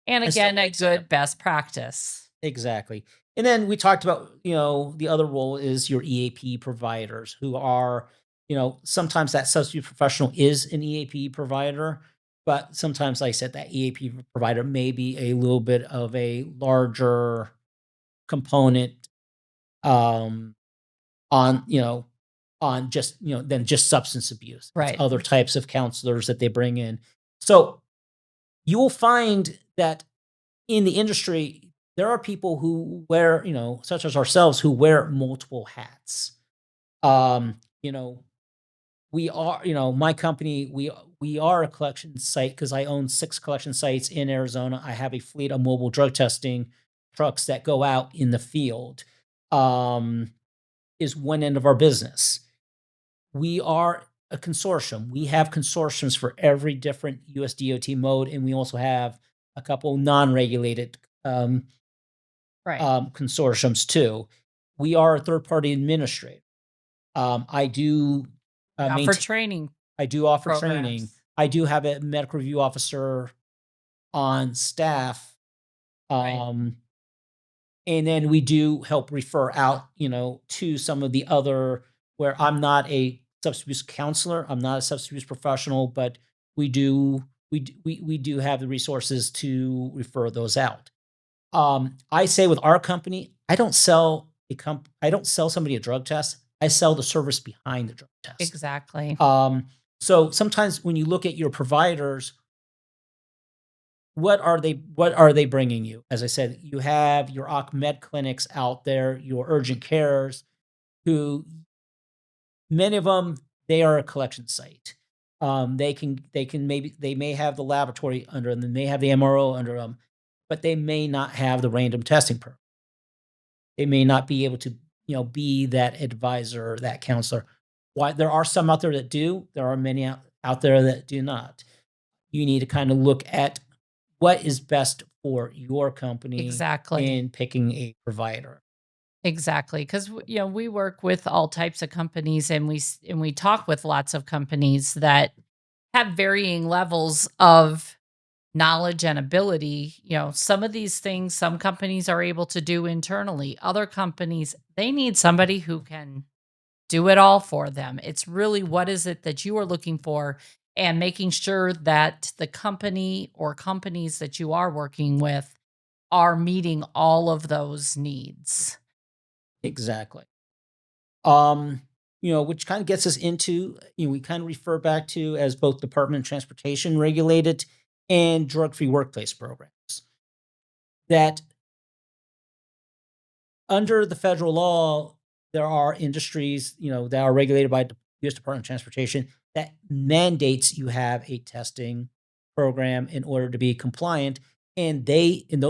And And so, again, a like I said, good best practice. exactly. And then we talked about, the other role is your EAP providers who are, sometimes that substitute professional is an EAP provider, but sometimes, like I said, that EAP provider may be a little bit of a larger component um, on, just, than just substance abuse. It's Right. other types of counselors that they bring in. So you'll find that in the industry, there are people who wear, such as ourselves, who wear multiple hats. Um, you know, we are, my company, we are a collection site because I own 6 collection sites in Arizona. I have a fleet of mobile drug testing trucks that go out in the field. Um, is one end of our business. We are a consortium. We have consortiums for every different US DOT mode, and we also have a couple non-regulated Right. consortiums too. We are a third party administrator. I do We offer maintain. training I do offer training. programs. I do have a medical review officer on staff, Right. um, and then we do help refer out, to some of the other where I'm not a substance abuse counselor. I'm not a substance abuse professional, but we do we do have the resources to refer those out. I say with our company, I don't sell somebody a drug test. I sell the service behind the drug test. Exactly. Um, So sometimes when you look at your providers, what are they bringing you? As I said, you have your Med clinics out there, your urgent cares, who many of them, they are a collection site. They may have the laboratory under them, they may have the MRO under them, but they may not have the random testing program. They may not be able to, be that advisor, that counselor. Why there are some out there that do, there are many out there that do not. You need to kind of look at what is best for your company Exactly. in picking a provider. Exactly, because we work with all types of companies, and we talk with lots of companies that have varying levels of knowledge and ability. Some of these things, some companies are able to do internally. Other companies, they need somebody who can do it all for them. It's really, what is it that you are looking for, and making sure that the company or companies that you are working with are meeting all of those needs. Exactly. Which kind of gets us into, we kind of refer back to as both Department of Transportation regulated and drug-free workplace programs. That under the federal law, there are industries, that are regulated by the US Department of Transportation that mandates you have a testing program in order to be compliant. And in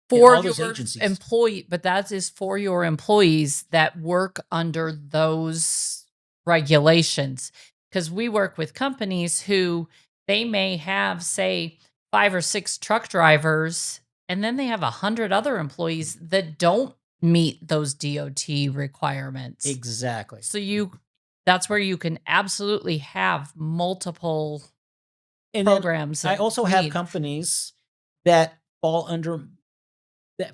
For all those your agencies. employee, but that is for your employees that work under those regulations. Because we work with companies who, they may have, say, 5 or 6 truck drivers, and then they have 100 other employees that don't meet those DOT requirements. Exactly. So that's where you can absolutely have multiple And then programs I that also have meet companies that fall under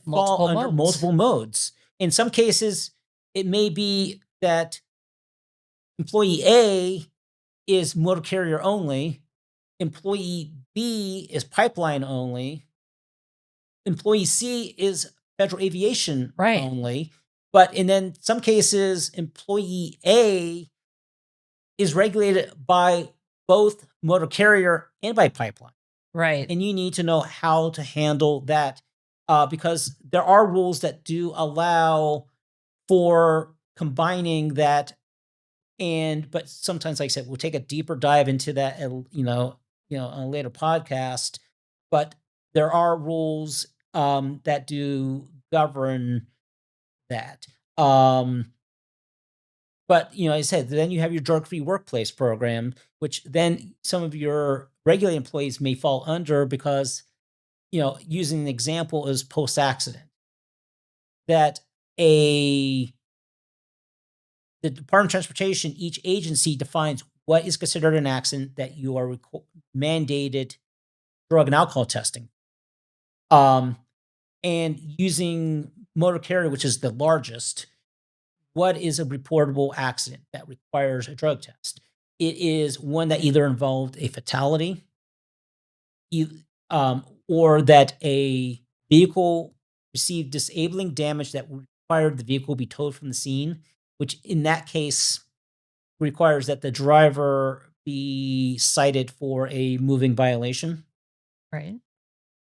multiple modes. multiple modes. In some cases, it may be that employee A is motor carrier only, employee B is pipeline only, employee C is federal aviation Right, only. But and then some cases, employee A is regulated by both motor carrier and by pipeline. right, And you need to know how to handle that, because there are rules that do allow for combining that. And but sometimes, like I said, we'll take a deeper dive into that, on a later podcast. But there are rules, that do govern that. Um, but I said, then you have your drug-free workplace program, which then some of your regular employees may fall under because, using an example is post-accident, that a the Department of Transportation, each agency defines what is considered an accident that you are mandated drug and alcohol testing. Um, and using motor carrier, which is the largest, what is a reportable accident that requires a drug test? It is one that either involved a fatality, or that a vehicle received disabling damage that required the vehicle be towed from the scene, which in that case requires that the driver be cited for a moving violation, right,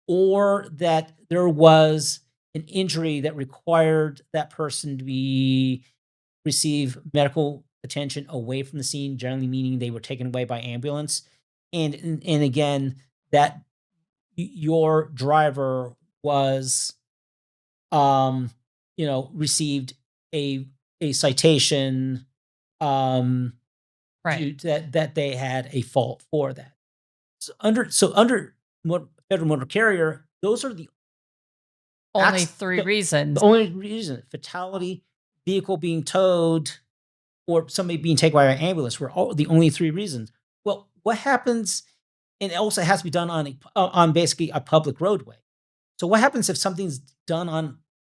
or that there was an injury that required that person to be receive medical attention away from the scene, generally meaning they were taken away by ambulance. And again, that your driver was, um, received a citation, um, right. due to that they had a fault for that. So under federal motor carrier, those are the Only acts. 3 The reasons. only reason fatality, vehicle being towed, or somebody being taken by an ambulance were all the only 3 reasons. Well, what happens, and it also has to be done on basically a public roadway. So what happens if something's done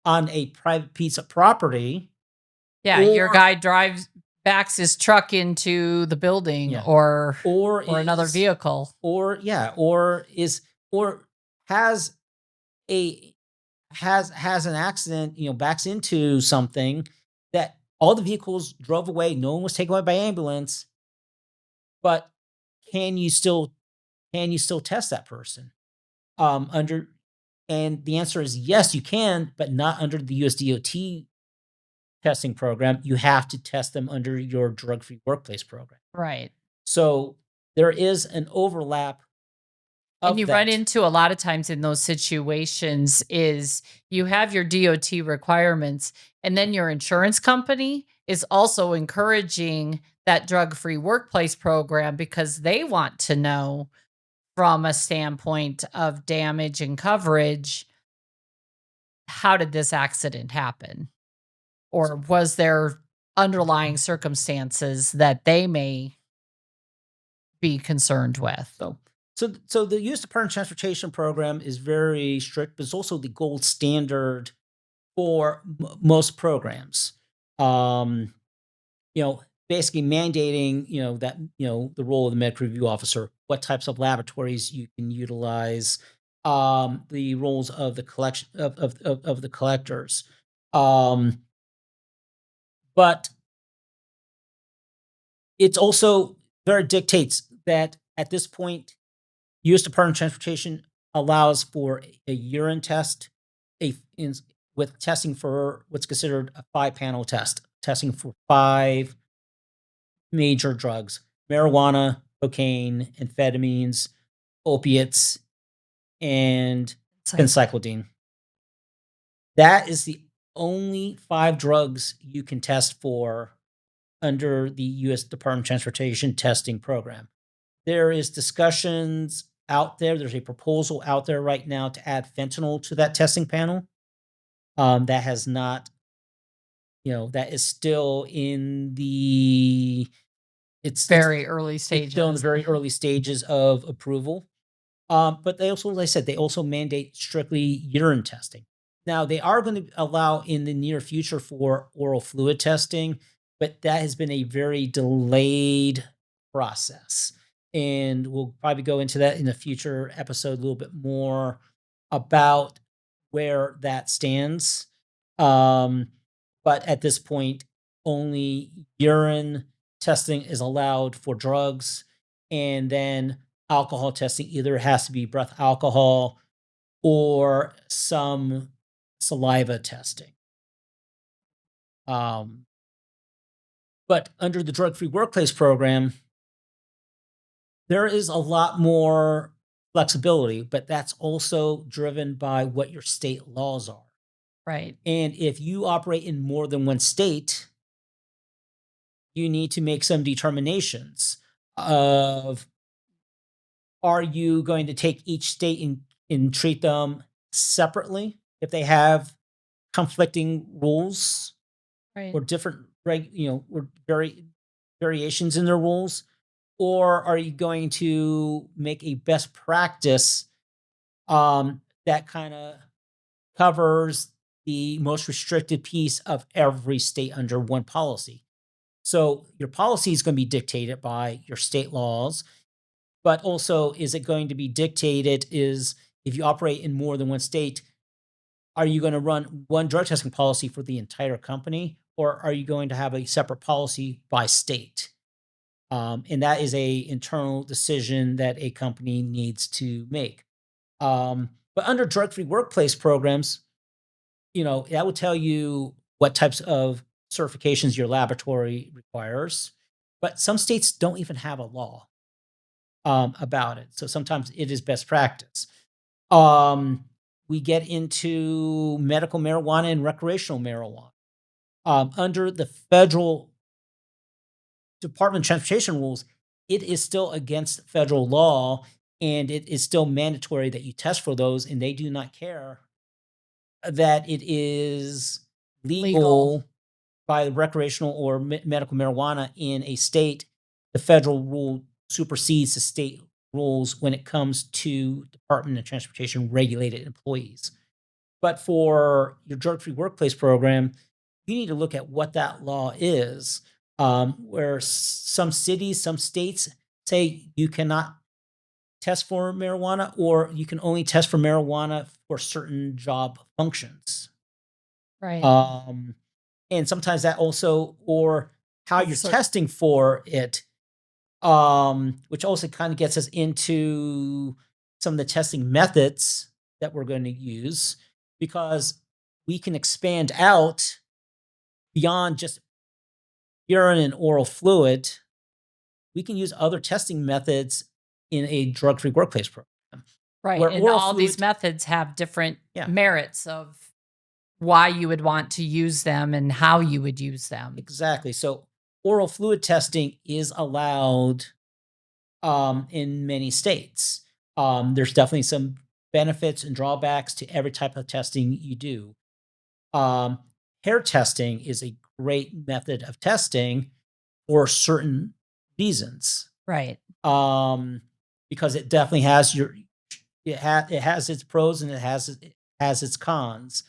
on a private piece of property, Yeah, your or guy backs his truck into the building, yeah, or or another is vehicle. or yeah, or is or has a has an accident, backs into something that all the vehicles drove away, no one was taken away by ambulance, but can you still test that person under? And the answer is yes, you can, but not under the USDOT testing program. You have to test them under your drug-free workplace program. Right. So there is an overlap And of you run that. into a lot of times in those situations is you have your DOT requirements, and then your insurance company is also encouraging that drug-free workplace program because they want to know from a standpoint of damage and coverage, how did this accident happen? Or was there underlying circumstances that they may be concerned with? So the U.S. Department of Transportation program is very strict, but it's also the gold standard for most programs. Um, you know, basically mandating, that, the role of the medical review officer, what types of laboratories you can utilize, the roles of the collection of the collectors. Um, but it's also very dictates that at this point, U.S. Department of Transportation allows for a urine test, a in, with testing for what's considered a 5-panel test, testing for 5 major drugs: marijuana, cocaine, amphetamines, opiates, and It's like, phencyclidine. That is the only 5 drugs you can test for under the U.S. Department of Transportation testing program. There is discussions out there. There's a proposal out there right now to add fentanyl to that testing panel. That has not, that is still in the very early it's still in the stages. very early stages of approval. But they also, like I said, they also mandate strictly urine testing. Now they are going to allow in the near future for oral fluid testing, but that has been a very delayed process. And we'll probably go into that in a future episode a little bit more about where that stands. Um, but at this point, only urine testing is allowed for drugs, and then alcohol testing either has to be breath alcohol or some saliva testing. Um, but under the drug free workplace program, there is a lot more flexibility, but that's also driven by what your state laws are. Right. And if you operate in more than one state, you need to make some determinations of, are you going to take each state and treat them separately if they have conflicting rules Right. or different or variations in their rules? Or are you going to make a best practice that kind of covers the most restricted piece of every state under one policy? So your policy is going to be dictated by your state laws, but also, is it going to be dictated is, if you operate in more than one state, are you going to run one drug testing policy for the entire company, or are you going to have a separate policy by state? And that is a internal decision that a company needs to make. But under drug-free workplace programs, that will tell you what types of certifications your laboratory requires. But some states don't even have a law about it. So sometimes it is best practice. We get into medical marijuana and recreational marijuana. Under the federal Department of Transportation rules, it is still against federal law, and it is still mandatory that you test for those, and they do not care that it is Legal. legal by the recreational or medical marijuana in a state. The federal rule supersedes the state rules when it comes to Department of Transportation regulated employees. But for your drug free workplace program, you need to look at what that law is. Where some cities, some states say you cannot test for marijuana, or you can only test for marijuana for certain job functions. Right. Um, and sometimes that also, or how With you're certain testing for it, which also kind of gets us into some of the testing methods that we're going to use because we can expand out beyond just urine and oral fluid. We can use other testing methods in a drug-free workplace program Right. where And oral all these fluid, methods have different yeah, merits of why you would want to use them and how you would use them. exactly. So oral fluid testing is allowed in many states. There's definitely some benefits and drawbacks to every type of testing you do. Um, Hair testing is a great method of testing for certain reasons. Right. Um, because it definitely has it has its pros and it has its cons.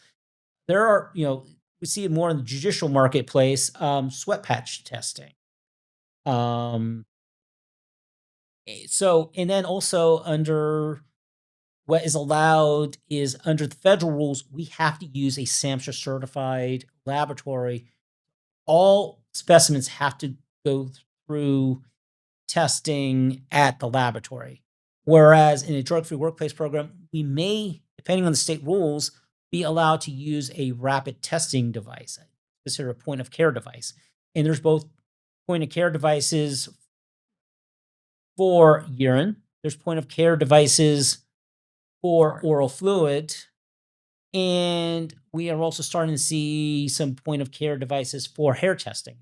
There are, we see it more in the judicial marketplace, sweat patch testing. Um, so and then also under what is allowed is under the federal rules, we have to use a SAMHSA certified laboratory. All specimens have to go through testing at the laboratory. Whereas in a drug free workplace program, we may, depending on the state rules, be allowed to use a rapid testing device, considered a point of care device. And there's both point of care devices for urine, there's point of care devices for oral fluid, and we are also starting to see some point of care devices for hair testing.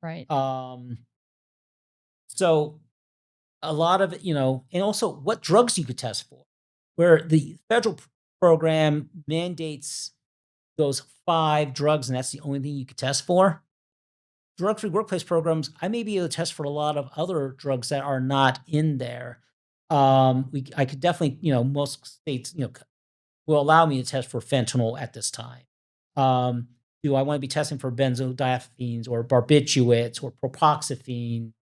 Right. Um, so a lot of it, and also what drugs you could test for, where the federal program mandates those 5 drugs, and that's the only thing you could test for. Drug-free workplace programs, I may be able to test for a lot of other drugs that are not in there. I could definitely, most states, will allow me to test for fentanyl at this time. Do I want to be testing for benzodiazepines or barbiturates or propoxyphene?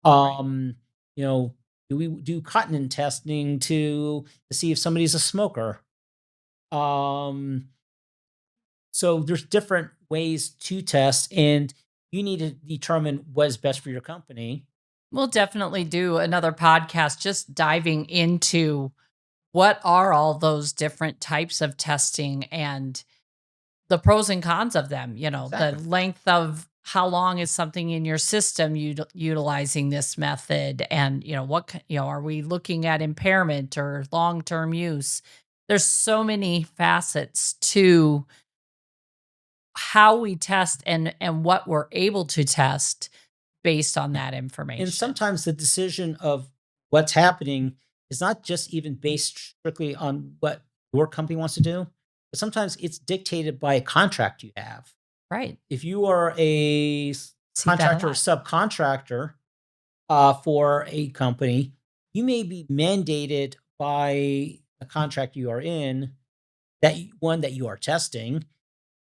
Right. Um, you know, do we do continent testing to see if somebody's a smoker? Um, so there's different ways to test, and you need to determine what is best for your company. We'll definitely do another podcast just diving into what are all those different types of testing and the pros and cons of them, the Exactly. length of how long is something in your system utilizing this method and are we looking at impairment or long-term use? There's so many facets to how we test and what we're able to test based on that And information. sometimes the decision of what's happening is not just even based strictly on what your company wants to do, but sometimes it's dictated by a contract you have. Right. If you are See that a contractor or lot. subcontractor for a company, you may be mandated by the contract you are in one that you are testing,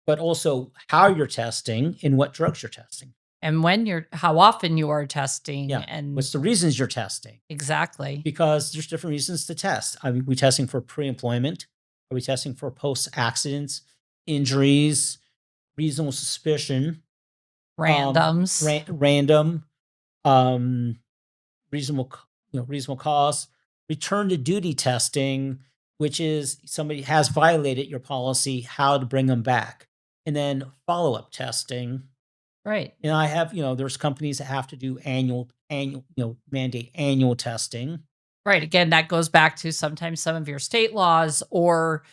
but also how you're testing and what drugs you're testing. And how often you are testing Yeah. and What's the reasons you're testing? exactly. Because there's different reasons to test. I mean, we testing for pre-employment? Are we testing for post-accidents, injuries, reasonable suspicion, Randoms. random, um, reasonable cause, return to duty testing, which is somebody has violated your policy, how to bring them back, and then follow-up testing. Right. And I have, there's companies that have to do mandate annual testing. Right. Again, that goes back to sometimes some of your state laws or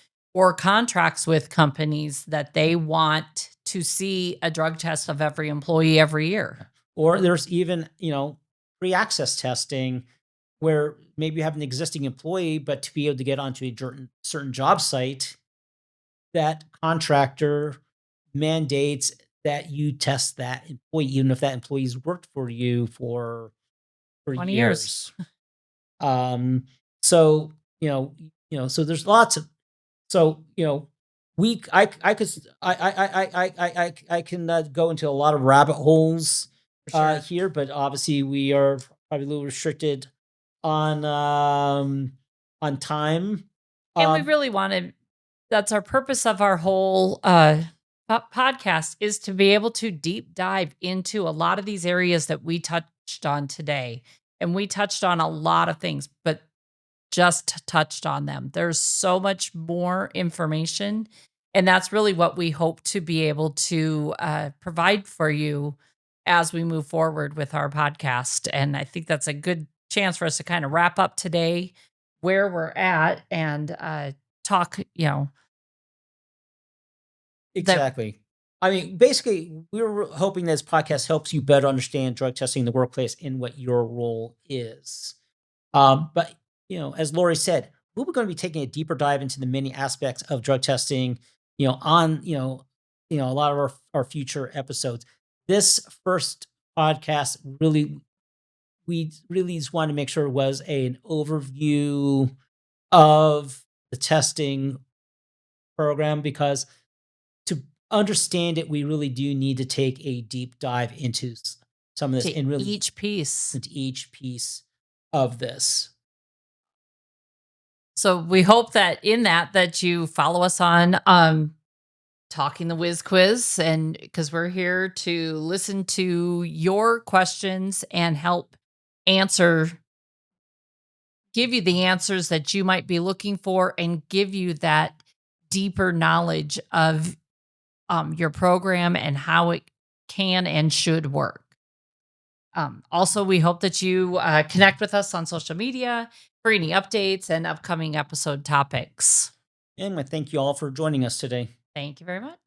contracts with companies that they want to see a drug test of every employee every year. Or there's even, pre-access testing where maybe you have an existing employee, but to be able to get onto a certain job site, that contractor mandates that you test that employee, even if that employee's worked for you for 20 years. years. So so there's lots of so we I could I can go into a lot of rabbit holes For sure. here, but obviously we are probably a little restricted on time. And we Um, really want to, that's our purpose of our whole podcast is to be able to deep dive into a lot of these areas that we touched on today. And we touched on a lot of things, but just touched on them. There's so much more information. And that's really what we hope to be able to provide for you as we move forward with our podcast. And I think that's a good chance for us to kind of wrap up today where we're at and talk, that Exactly. I mean, basically, we were hoping this podcast helps you better understand drug testing in the workplace and what your role is. But as Lori said, we're going to be taking a deeper dive into the many aspects of drug testing. On a lot of our future episodes. This first podcast we really just wanted to make sure it was an overview of the testing program because to understand it, we really do need to take a deep dive into some of this to and really each piece. into each piece of this. So we hope that in that you follow us on Talking the Whiz Quiz, and because we're here to listen to your questions and help answer, give you the answers that you might be looking for, and give you that deeper knowledge of your program and how it can and should work. Also, we hope that you connect with us on social media for any updates and upcoming episode topics. And I thank you all for joining us today. Thank you very much.